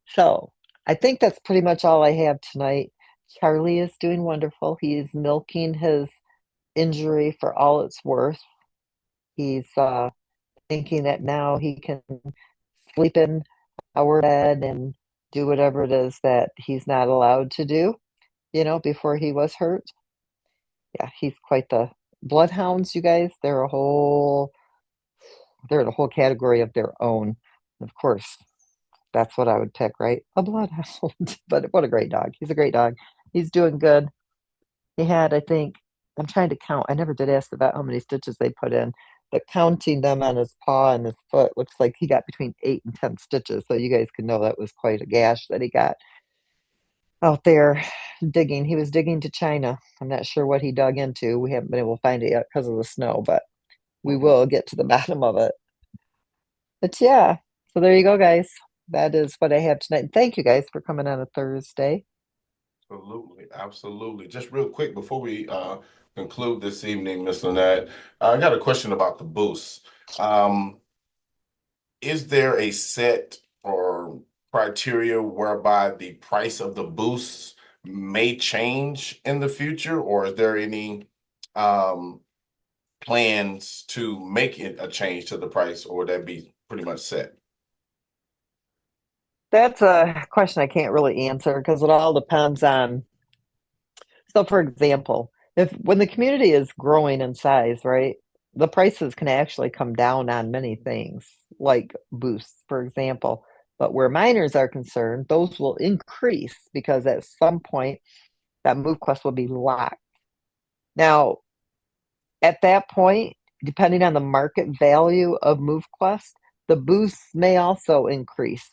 So I think that's pretty much all I have tonight. Charlie is doing wonderful. He's milking his injury for all it's worth. He's thinking that now he can sleep in our bed and do whatever it is that he's not allowed to do, before he was hurt. Yeah, he's quite the bloodhounds, you guys. They're in a whole category of their own. Of course, that's what I would pick, right? A bloodhound. But what a great dog. He's a great dog. He's doing good. He had, I think, I'm trying to count. I never did ask about how many stitches they put in, but counting them on his paw and his foot looks like he got between 8 and 10 stitches. So you guys can know that was quite a gash that he got out there digging. He was digging to China. I'm not sure what he dug into. We haven't been able to find it yet because of the snow, but we will get to the bottom of it. But yeah, so there you go, guys. That is what I have tonight. And thank you guys for coming on a Thursday. Absolutely, absolutely. Just real quick before we conclude this evening, Miss Lynette, I got a question about the boosts. Is there a set or criteria whereby the price of the boosts may change in the future, or is there any plans to make it a change to the price, or would that be pretty much set? That's a question I can't really answer because it all depends on. So, for example, if when the community is growing in size, right, the prices can actually come down on many things, like boosts, for example. But where miners are concerned, those will increase because at some point that MoveQuest will be locked. Now, at that point, depending on the market value of MoveQuest, the boosts may also increase,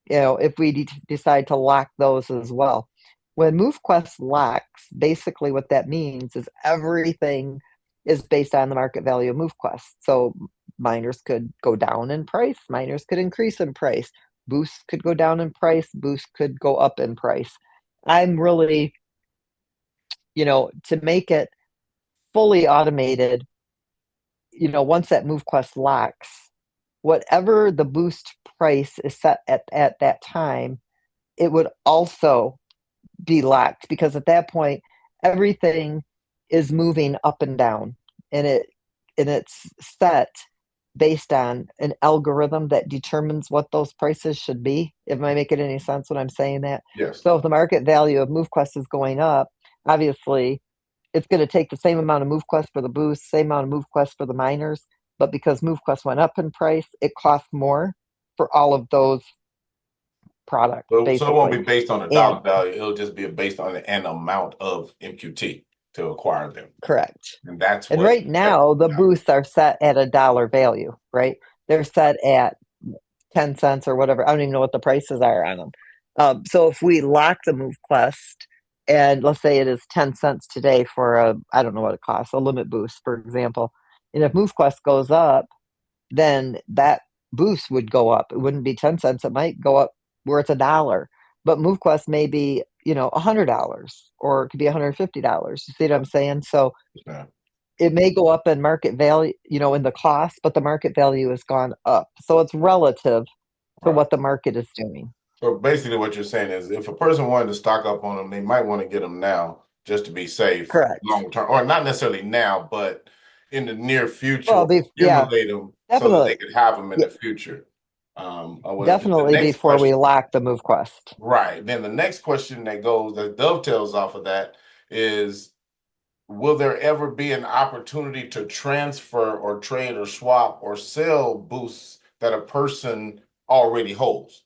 if we decide to lock those as well. When MoveQuest locks, basically what that means is everything is based on the market value of MoveQuest. So miners could go down in price, miners could increase in price, boosts could go down in price, boosts could go up in price. I'm really, to make it fully automated, once that MoveQuest locks, whatever the boost price is set at that time, it would also be locked, because at that point everything is moving up and down, and it's set based on an algorithm that determines what those prices should be. Am I making any sense when I'm saying that? Yes. So if the market value of MoveQuest is going up, obviously it's going to take the same amount of MoveQuest for the boost, same amount of MoveQuest for the miners. But because MoveQuest went up in price, it costs more for all of those products, So it won't basically. be based on a And dollar value. It'll just be based on an amount of MQT to acquire them. correct. And that's And what right now, the boosts are set at a dollar value, right? They're set at 10 cents or whatever. I don't even know what the prices are on them. So if we lock the MoveQuest, and let's say it is 10 cents today for I don't know what it costs, a limit boost, for example. And if MoveQuest goes up, then that boost would go up. It wouldn't be 10 cents. It might go up where it's a dollar. But MoveQuest may be, $100, or it could be $150. You see what I'm saying? So Yeah. it may go up in market value, in the cost, but the market value has gone up. So it's relative to Right. what the market is doing. So basically what you're saying is if a person wanted to stock up on them, they might want to get them now just to be safe Correct. long term, or not necessarily now, but in the near future, Well, yeah, accumulate them so that they definitely. could have them in Yeah, the future. The definitely next before we question, lock the MoveQuest. right? Then the next question that dovetails off of that is, will there ever be an opportunity to transfer or trade or swap or sell boosts that a person already holds?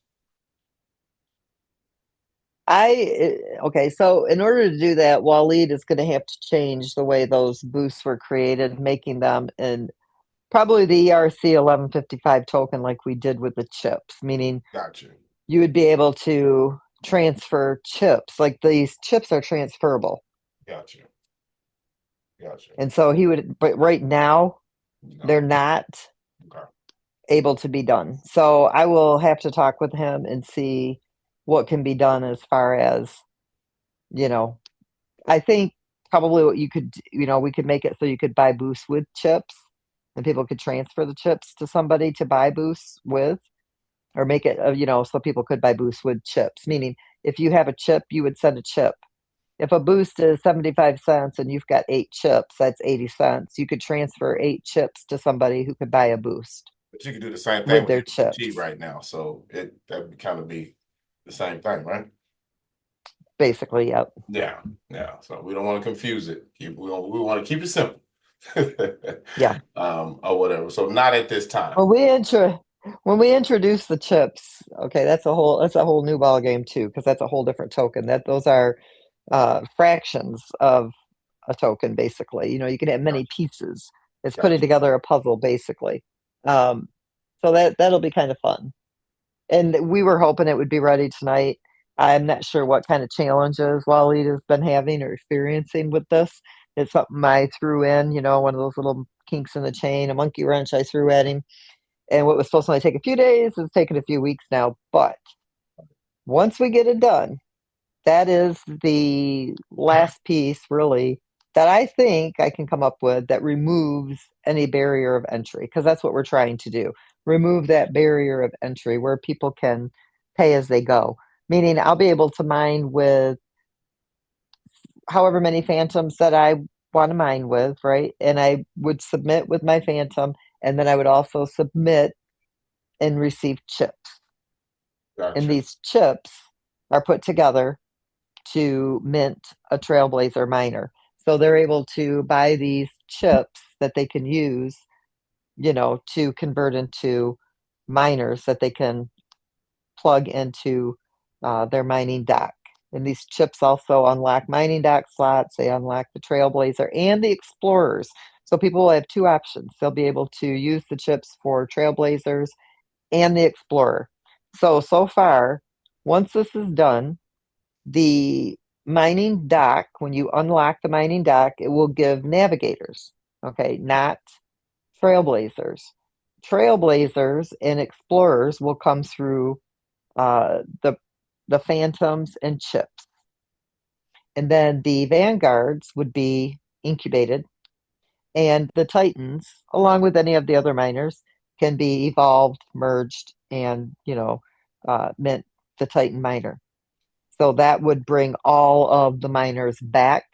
Okay, so in order to do that, Waleed is going to have to change the way those boosts were created, making them in probably the ERC 1155 token like we did with the chips, meaning Gotcha. you would be able to transfer chips. Like these chips are transferable. Gotcha. Gotcha. And so but right now, No. they're not Okay. able to be done. So I will have to talk with him and see what can be done as far as, I think probably what you could, we could make it so you could buy boosts with chips, and people could transfer the chips to somebody to buy boosts with, or make it, so people could buy boosts with chips. Meaning, if you have a chip, you would send a chip. If a boost is 75 cents and you've got 8 chips, that's 80 cents. You could transfer 8 chips to somebody who could buy a boost But you can do the same thing with with their MQT chips, right now. So that would kind of be the same thing, right? basically. Yep. Yeah. Yeah. So we don't want to confuse it. We want to keep it simple. Yeah. Or whatever. So not at this time. When we introduce the chips, okay, that's a whole new ball game too, because that's a whole different token. Those are fractions of a token, basically. You can have many pieces. It's putting Gotcha. together a puzzle, basically. So that'll be kind of fun. And we were hoping it would be ready tonight. I'm not sure what kind of challenges Waleed has been having or experiencing with this. It's something I threw in, one of those little kinks in the chain, a monkey wrench I threw at him. And what was supposed to only take a few days is taking a few weeks now. But once we get it done, that is the last piece, really, that I think I can come up with that removes any barrier of entry, because that's what we're trying to do. Remove that barrier of entry where people can pay as they go. Meaning, I'll be able to mine with however many phantoms that I want to mine with, right? And I would submit with my phantom, and then I would also submit and receive chips. And Gotcha. these chips are put together to mint a Trailblazer miner. So they're able to buy these chips that they can use, to convert into miners that they can plug into their mining dock. And these chips also unlock mining dock slots, they unlock the Trailblazer and the Explorers. So people will have two options. They'll be able to use the chips for Trailblazers and the Explorer. So far, once this is done, the mining dock, when you unlock the mining dock, it will give navigators, okay, not Trailblazers. Trailblazers and Explorers will come through the Phantoms and chips. And then the Vanguards would be incubated, and the Titans, along with any of the other miners, can be evolved, merged, and mint the Titan miner. So that would bring all of the miners back,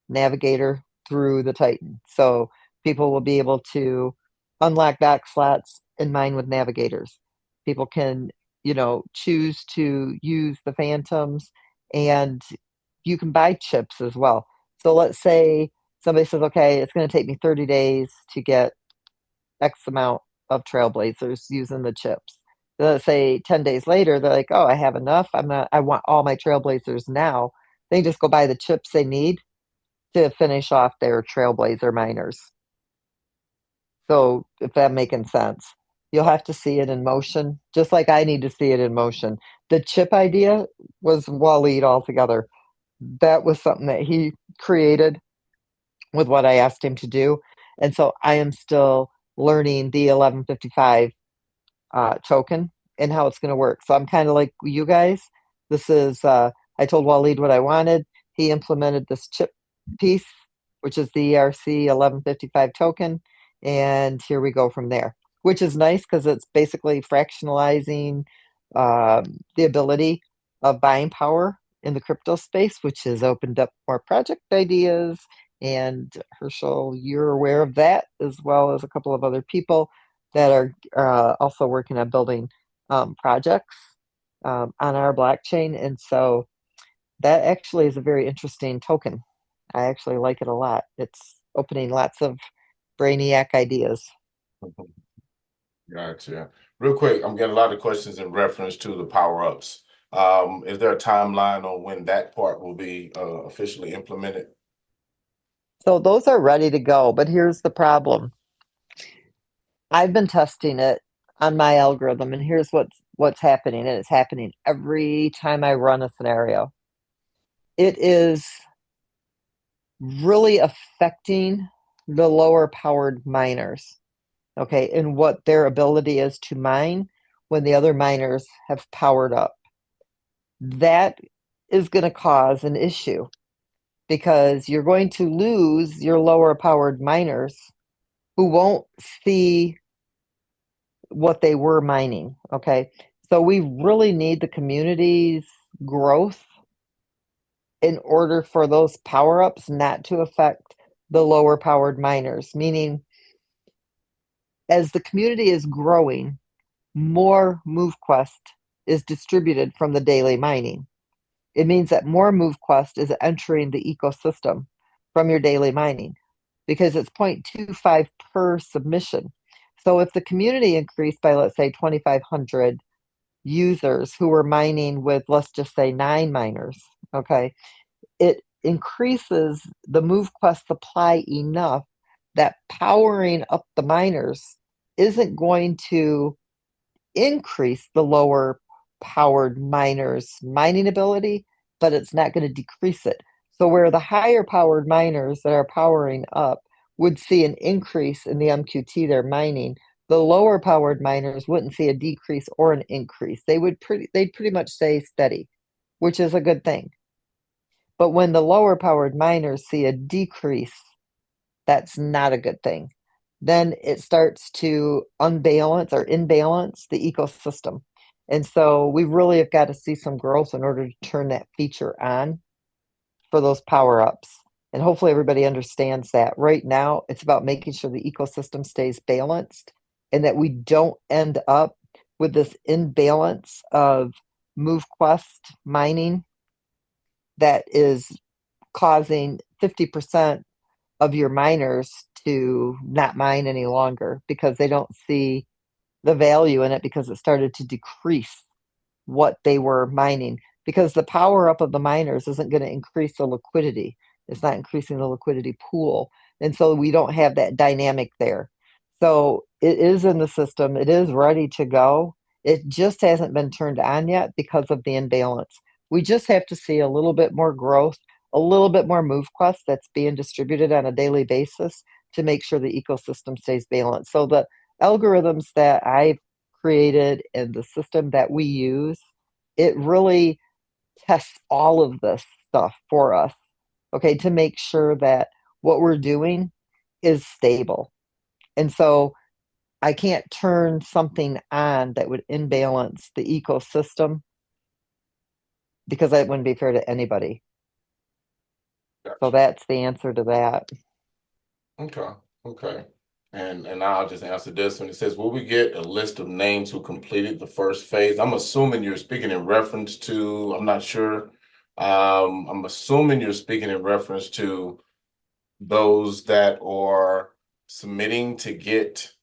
Navigator through the Titan. So people will be able to unlock back slots and mine with Navigators. People can, choose to use the Phantoms, and you can buy chips as well. So let's say somebody says, okay, it's going to take me 30 days to get X amount of Trailblazers using the chips. Let's say 10 days later, they're like, oh, I have enough. I want all my Trailblazers now. They just go buy the chips they need to finish off their Trailblazer miners. So if that making sense, you'll have to see it in motion, just like I need to see it in motion. The chip idea was Waleed altogether. That was something that he created with what I asked him to do. And so I am still learning the 1155 token and how it's going to work. So I'm kind of like you guys. This is, I told Waleed what I wanted. He implemented this chip piece, which is the ERC 1155 token. And here we go from there, which is nice because it's basically fractionalizing the ability of buying power in the crypto space, which has opened up more project ideas. And Herschel, you're aware of that, as well as a couple of other people that are also working on building projects on our blockchain. And so that actually is a very interesting token. I actually like it a lot. It's opening lots of brainiac ideas. Gotcha. Real quick, I'm getting a lot of questions in reference to the power-ups. Is there a timeline on when that part will be officially implemented? So those are ready to go, but here's the problem. I've been testing it on my algorithm, and here's what's happening, and it's happening every time I run a scenario. It is really affecting the lower powered miners, okay, and what their ability is to mine when the other miners have powered up. That is going to cause an issue because you're going to lose your lower powered miners who won't see what they were mining. Okay. So we really need the community's growth in order for those power ups not to affect the lower powered miners, meaning as the community is growing, more MoveQuest is distributed from the daily mining. It means that more MoveQuest is entering the ecosystem from your daily mining because it's 0.25 per submission. So if the community increased by, let's say, 2,500 users who were mining with, let's just say, 9 miners, okay, it increases the MoveQuest supply enough that powering up the miners isn't going to increase the lower powered miners' mining ability, but it's not going to decrease it. So where the higher powered miners that are powering up would see an increase in the MQT they're mining, the lower powered miners wouldn't see a decrease or an increase. They'd pretty much stay steady, which is a good thing. But when the lower powered miners see a decrease, that's not a good thing. Then it starts to unbalance or imbalance the ecosystem. And so we really have got to see some growth in order to turn that feature on for those power ups. And hopefully everybody understands that. Right now, it's about making sure the ecosystem stays balanced and that we don't end up with this imbalance of MoveQuest mining that is causing 50% of your miners to not mine any longer because they don't see the value in it because it started to decrease what they were mining. because the power up of the miners isn't going to increase the liquidity. It's not increasing the liquidity pool. And so we don't have that dynamic there. So it is in the system, it is ready to go. It just hasn't been turned on yet because of the imbalance. We just have to see a little bit more growth, a little bit more MoveQuest that's being distributed on a daily basis to make sure the ecosystem stays balanced. So the algorithms that I've created and the system that we use, it really tests all of this stuff for us, okay, to make sure that what we're doing is stable. And so I can't turn something on that would imbalance the ecosystem because that wouldn't be fair to anybody. So Gotcha. that's the answer to that. Okay. Okay. And I'll just answer this one. It says, will we get a list of names who completed the first phase? I'm assuming you're speaking in reference to, I'm not sure. I'm assuming you're speaking in reference to those that are submitting to get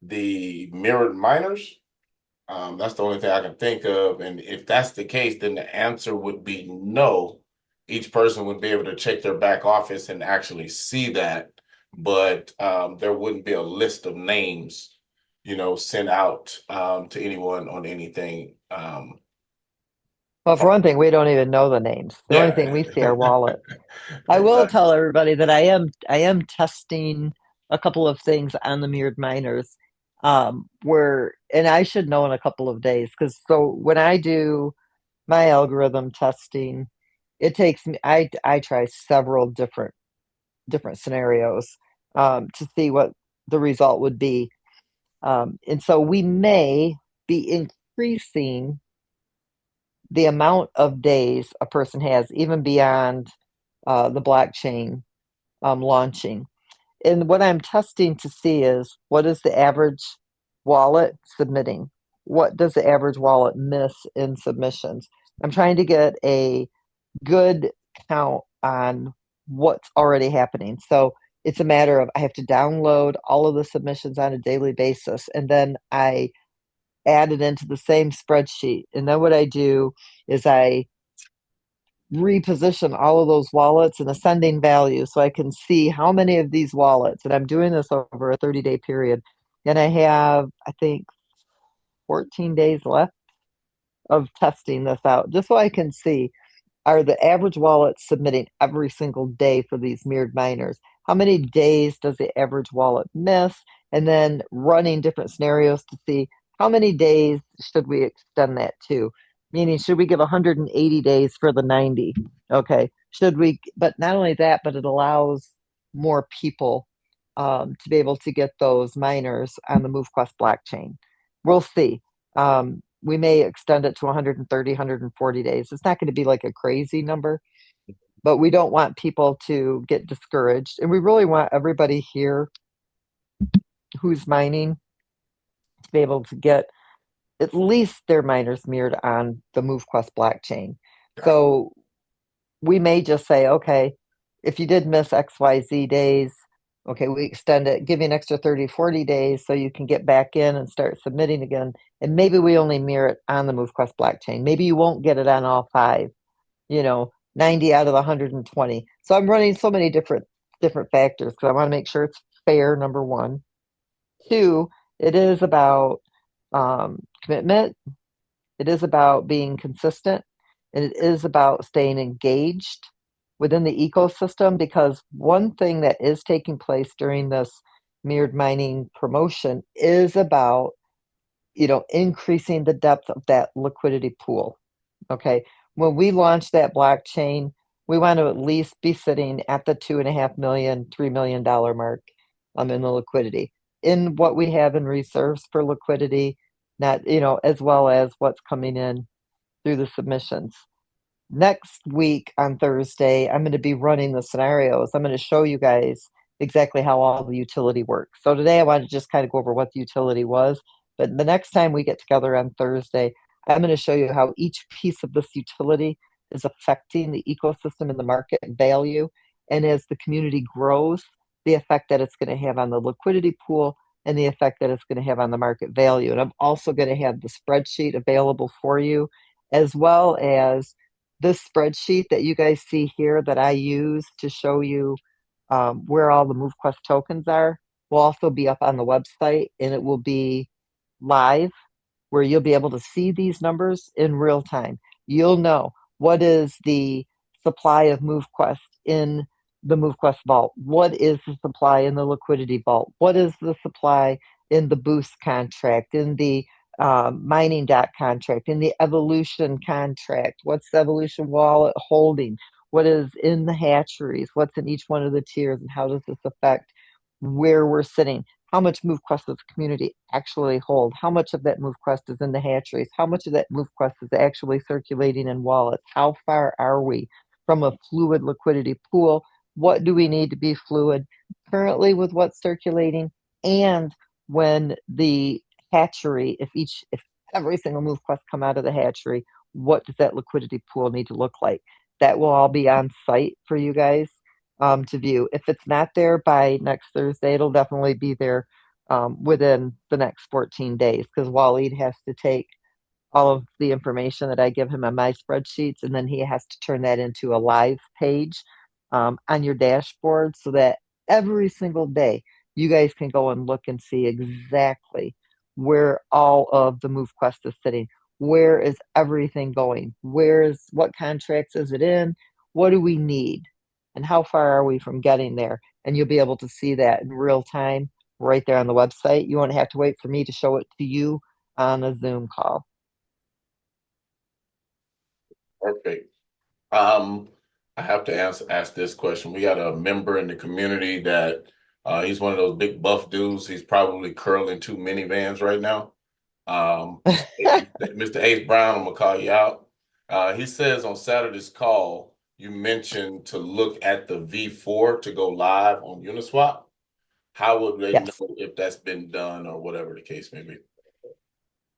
the mirrored miners. That's the only thing I can think of. And if that's the case, then the answer would be no. Each person would be able to check their back office and actually see that, but there wouldn't be a list of names, sent out to anyone on anything. Well, for one thing, we don't even know the names. The only thing Yeah. we see are wallets. I will Exactly. tell everybody that I am testing a couple of things on the mirrored miners, where and I should know in a couple of days because so when I do my algorithm testing, it takes me I try several different scenarios to see what the result would be. And so we may be increasing the amount of days a person has, even beyond the blockchain launching. And what I'm testing to see is what is the average wallet submitting? What does the average wallet miss in submissions? I'm trying to get a good count on what's already happening. So it's a matter of I have to download all of the submissions on a daily basis, and then I add it into the same spreadsheet. And then what I do is I reposition all of those wallets in ascending value so I can see how many of these wallets, and I'm doing this over a 30-day period. And I have, I think, 14 days left of testing this out just so I can see are the average wallets submitting every single day for these mirrored miners? How many days does the average wallet miss? And then running different scenarios to see how many days should we extend that to? Meaning, should we give 180 days for the 90? Okay. Should we? But not only that, but it allows more people to be able to get those miners on the MoveQuest blockchain. We'll see. We may extend it to 130, 140 days. It's not going to be like a crazy number, but we don't want people to get discouraged. And we really want everybody here who's mining to be able to get at least their miners mirrored on the MoveQuest blockchain. So we may just say, okay, if you did miss XYZ days, okay, we extend it, give you an extra 30, 40 days so you can get back in and start submitting again. And maybe we only mirror it on the MoveQuest blockchain. Maybe you won't get it on all five, 90 out of the 120. So I'm running so many different factors because I want to make sure it's fair, number one. Two, it is about commitment. It is about being consistent, and it is about staying engaged within the ecosystem because one thing that is taking place during this mirrored mining promotion is about, increasing the depth of that liquidity pool. Okay. When we launch that blockchain, we want to at least be sitting at the 2.5 million, $3 million mark in the liquidity in what we have in reserves for liquidity, not, as well as what's coming in through the submissions. Next week on Thursday, I'm going to be running the scenarios. I'm going to show you guys exactly how all the utility works. So today I wanted to just kind of go over what the utility was, but the next time we get together on Thursday, I'm going to show you how each piece of this utility is affecting the ecosystem and the market value. And as the community grows, the effect that it's going to have on the liquidity pool and the effect that it's going to have on the market value. And I'm also going to have the spreadsheet available for you as well as this spreadsheet that you guys see here that I use to show you where all the MoveQuest tokens are will also be up on the website, and it will be live where you'll be able to see these numbers in real time. You'll know what is the supply of MoveQuest in the MoveQuest vault. What is the supply in the liquidity vault? What is the supply in the Boost contract, in the mining dot contract, in the Evolution contract? What's the Evolution wallet holding? What is in the hatcheries? What's in each one of the tiers? And how does this affect where we're sitting? How much MoveQuest does the community actually hold? How much of that MoveQuest is in the hatcheries? How much of that MoveQuest is actually circulating in wallets? How far are we from a fluid liquidity pool? What do we need to be fluid currently with what's circulating? And when the hatchery, if every single MoveQuest come out of the hatchery, what does that liquidity pool need to look like? That will all be on site for you guys to view. If it's not there by next Thursday, it'll definitely be there within the next 14 days because Waleed has to take all of the information that I give him on my spreadsheets, and then he has to turn that into a live page on your dashboard so that every single day you guys can go and look and see exactly where all of the MoveQuest is sitting. Where is everything going? What contracts is it in? What do we need? And how far are we from getting there? And you'll be able to see that in real time right there on the website. You won't have to wait for me to show it to you on a Zoom call. Okay. I have to ask this question. We got a member in the community that he's one of those big buff dudes. He's probably curling two minivans right now. Mr. Ace Brown, I'm gonna call you out. He says on Saturday's call, you mentioned to look at the V4 to go live on Uniswap. How would they Yes. know if that's been done or whatever the case may be?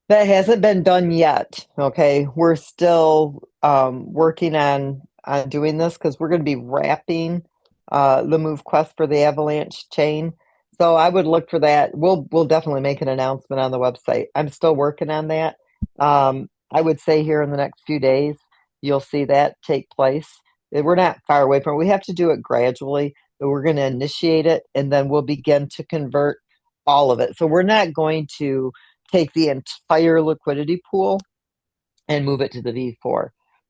That hasn't been done yet. Okay, we're still working on doing this because we're going to be wrapping the MoveQuest for the Avalanche chain. So I would look for that. We'll definitely make an announcement on the website. I'm still working on that. I would say here in the next few days you'll see that take place. We're not far away from it. We have to do it gradually, but we're going to initiate it and then we'll begin to convert all of it. So we're not going to take the entire liquidity pool and move it to the V4.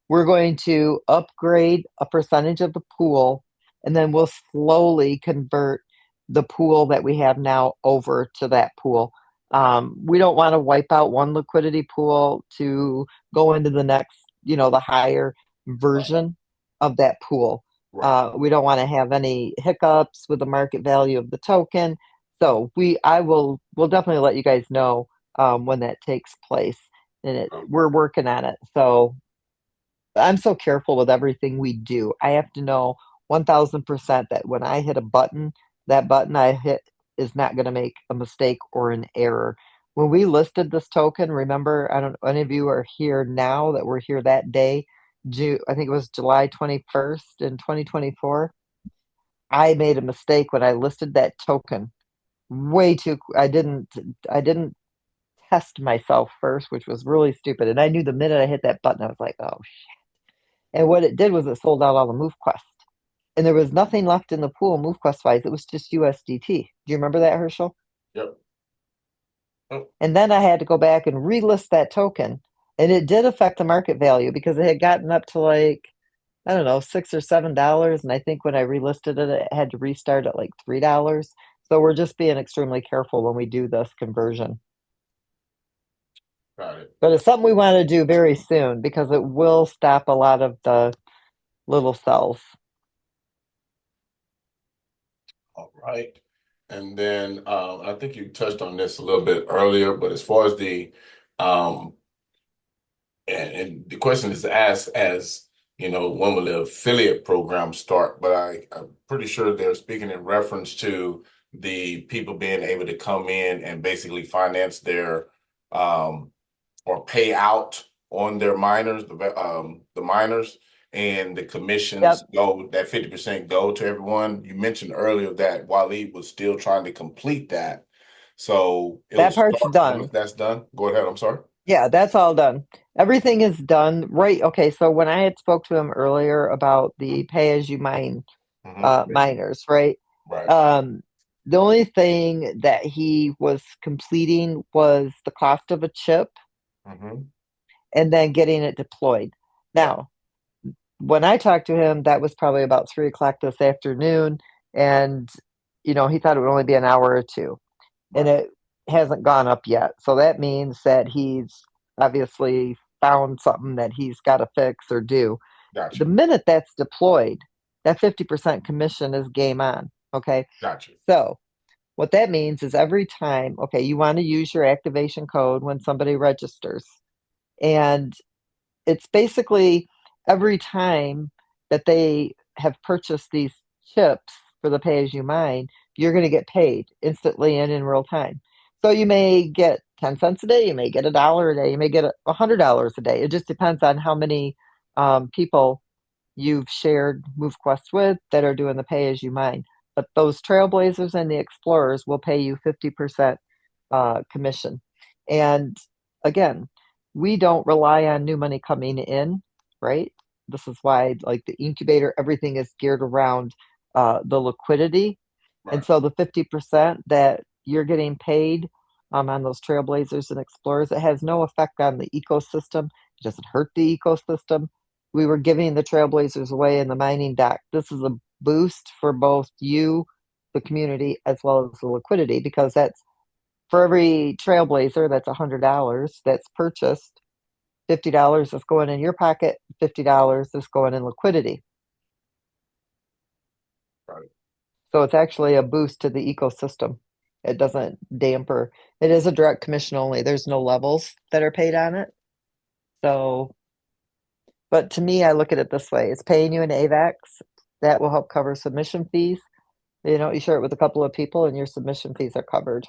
We're going to upgrade a percentage of the pool, and then we'll slowly convert the pool that we have now over to that pool. We don't want to wipe out one liquidity pool to go into the next, the higher version of that pool. Right. We don't want to have any hiccups with the market value of the token. So we'll definitely let you guys know when that takes place. And we're working on it. So I'm so careful with everything we do. I have to know 1000% that when I hit a button, that button I hit is not going to make a mistake or an error. When we listed this token, remember, I don't know, any of you are here now that were here that day. I think it was July 21st in 2024. I made a mistake when I listed that token. I didn't test myself first, which was really stupid. And I knew the minute I hit that button, I was like, oh. And what it did was it sold out all the MoveQuest. And there was nothing left in the pool MoveQuest wise. It was just USDT. Do you remember that, Herschel? Yep. Oh, And then I had to go back and relist that token. And it did affect the market value because it had gotten up to like, I don't know, $6 or $7. And I think when I relisted it, it had to restart at like $3. So we're just being extremely careful when we do this conversion. got it. But it's something we want to do very soon because it will stop a lot of the little cells. All right. And then I think you touched on this a little bit earlier, but as far as um, and the question is asked as, when will the affiliate program start? But I'm pretty sure they're speaking in reference to the people being able to come in and basically finance their or pay out on their miners, the miners, and the commissions Yep, that 50% go to everyone. You mentioned earlier that Waleed was still trying to complete that. So it'll that part's start done. once that's done. Go ahead, I'm sorry. Yeah, that's all done. Everything is done. Right. Okay. So when I had spoke to him earlier about the pay as you mine Hmm. miners, right? Right. Um, the only thing that he was completing was the cost of a chip Hmm. and then getting it deployed. Right. Now, when I talked to him, that was probably about 3 o'clock this afternoon, and he thought it would only be an hour or two, and Right. it hasn't gone up yet. So that means that he's obviously found something that he's got to fix or do. The Gotcha. minute that's deployed, that 50% commission is game on. Okay. Gotcha. So what that means is every time, okay, you want to use your activation code when somebody registers. And it's basically every time that they have purchased these chips for the pay as you mine, you're going to get paid instantly and in real time. So you may get 10 cents a day, you may get $1 a day, you may get $100 a day. It just depends on how many people you've shared MoveQuest with that are doing the pay as you mine. But those trailblazers and the explorers will pay you 50% commission. And again, we don't rely on new money coming in, right? This is why, like the incubator, everything is geared around the liquidity. And Right. so the 50% that you're getting paid on those trailblazers and explorers, it has no effect on the ecosystem. It doesn't hurt the ecosystem. We were giving the trailblazers away in the mining dock. This is a boost for both you, the community, as well as the liquidity, because that's for every trailblazer, that's $100 that's purchased. $50 is going in your pocket, $50 is going in liquidity. Right. So it's actually a boost to the ecosystem. It doesn't damper. It is a direct commission only. There's no levels that are paid on it. So, but to me, I look at it this way: it's paying you an AVAX that will help cover submission fees. You share it with a couple of people, and your submission fees are covered.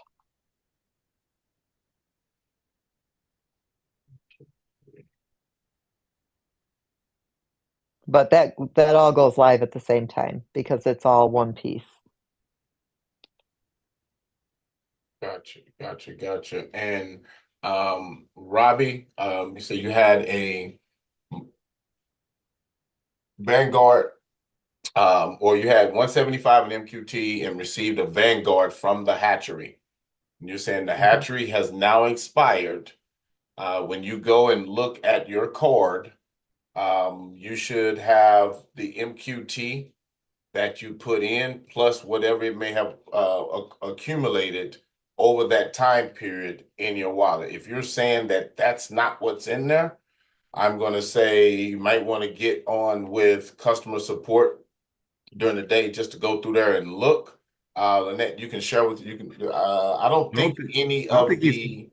But that all goes live at the same time because it's all one piece. Gotcha. Gotcha. Gotcha. And Robbie, you said you had a Vanguard, or you had 175 in MQT and received a Vanguard from the hatchery. And you're saying the Mhm. hatchery has now expired. When you go and look at your cord, you should have the MQT that you put in plus whatever it may have accumulated over that time period in your wallet. If you're saying that that's not what's in there, I'm going to say you might want to get on with customer support during the day just to go through there and look. Lynette, you can share with you can. I don't I don't think think any I don't of think he's the.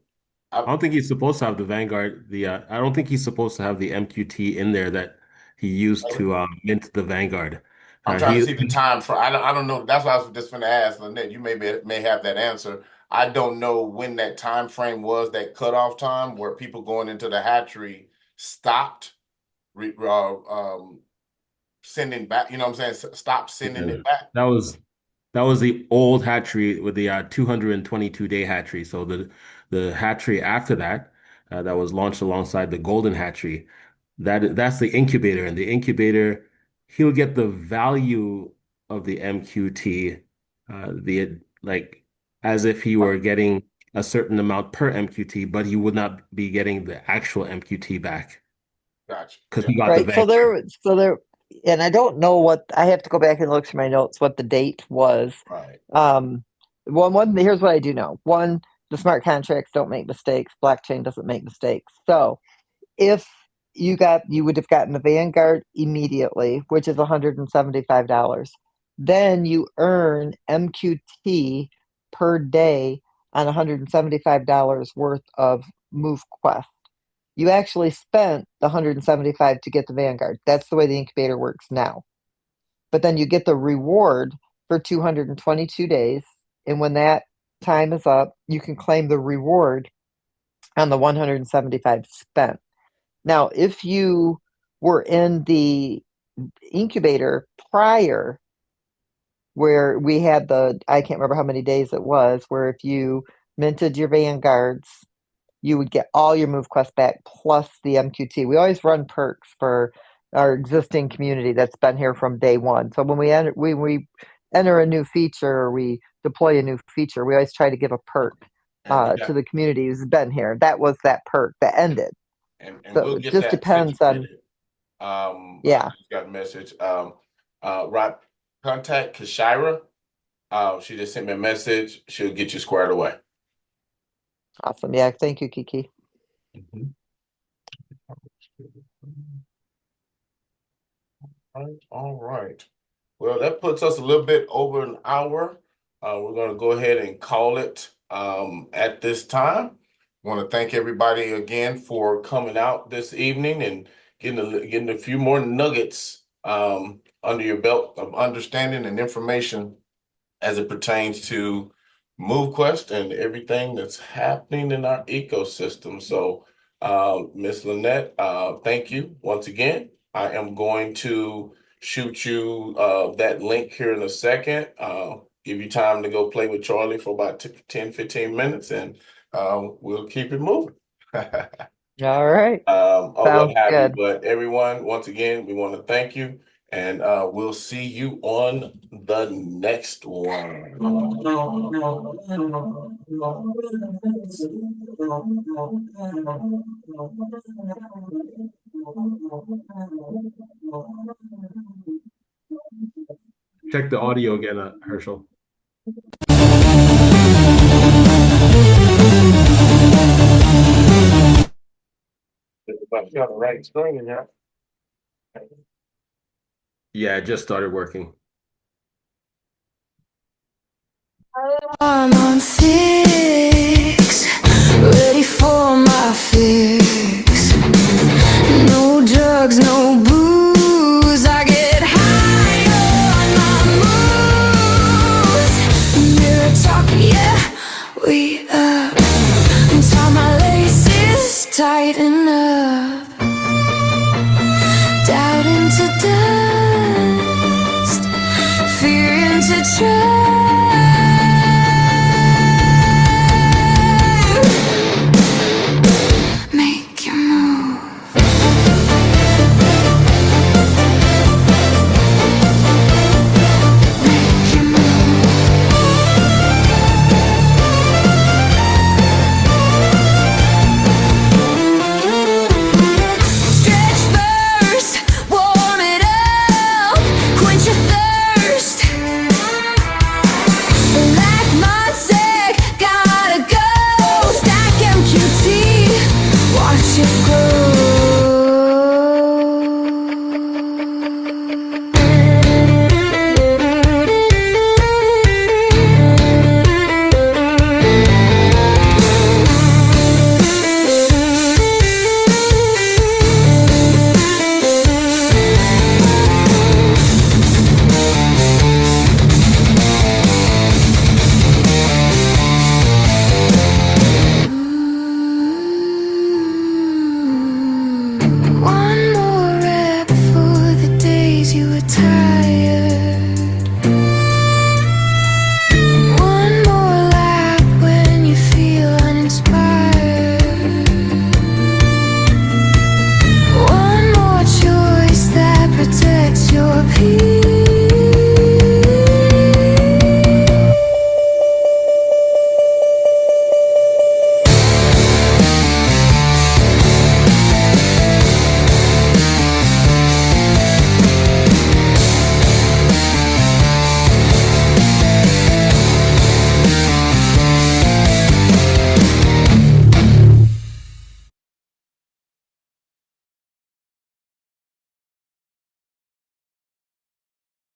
I don't think he's supposed to have the Vanguard. I don't think he's supposed to have the MQT in there that he used to mint the Vanguard. I'm trying to He see the time for. I don't know. That's why I was just going to ask Lynette. You may have that answer. I don't know when that time frame was, that cutoff time where people going into the hatchery stopped re, sending back. You know what I'm saying? Stopped sending Yeah. it back. That was that was the old hatchery with the 222-day hatchery. So the hatchery after that, that was launched alongside the golden hatchery. That's the incubator, and the incubator, he'll get the value of the MQT, the like as if he were getting a certain amount per MQT, but he would not be getting the actual MQT back Gotcha. because Yeah. he got the Right. So Vanguard. there, and I don't know what I have to go back and look through my notes what the date was. Right. Um, here's what I do know. One, the smart contracts don't make mistakes. Blockchain doesn't make mistakes. So if you would have gotten the Vanguard immediately, which is $175. Then you earn MQT per day on $175 worth of MoveQuest. You actually spent the 175 to get the Vanguard. That's the way the incubator works now. But then you get the reward for 222 days. And when that time is up, you can claim the reward on the 175 spent. Now, if you were in the incubator prior, where we had I can't remember how many days it was, where if you minted your Vanguards you would get all your MoveQuest back plus the MQT. We always run perks for our existing community that's been here from day one. So when we enter a new feature or we deploy a new feature, we always try to give a perk to the community who's been here. That was that perk that ended. And So we'll it get just that depends on. situated. I Yeah. just got a message. Right, contact Kashira. She just sent me a message. She'll get you squared away. Awesome. Yeah. Thank you, Kiki. All right. Well, that puts us a little bit over an hour. We're going to go ahead and call it at this time. I want to thank everybody again for coming out this evening and getting a few more nuggets under your belt of understanding and information as it pertains to MoveQuest and everything that's happening in our ecosystem. So, Ms. Lynette, thank you once again. I am going to shoot you that link here in a second. Give you time to go play with Charlie for about 10, 15 minutes, and we'll keep it moving. All right. Or what Sounds have you. good. But everyone, once again, we want to thank you, and we'll see you on the next one. Check the audio again, Herschel. Everybody got the right screen here. Yeah, it just started working. I'm on 6, ready for my fix. No drugs, no booze. I get high on my moves. Mirror talk, yeah, we up. Tie my laces, tighten up. Doubt into dust, fear into trust.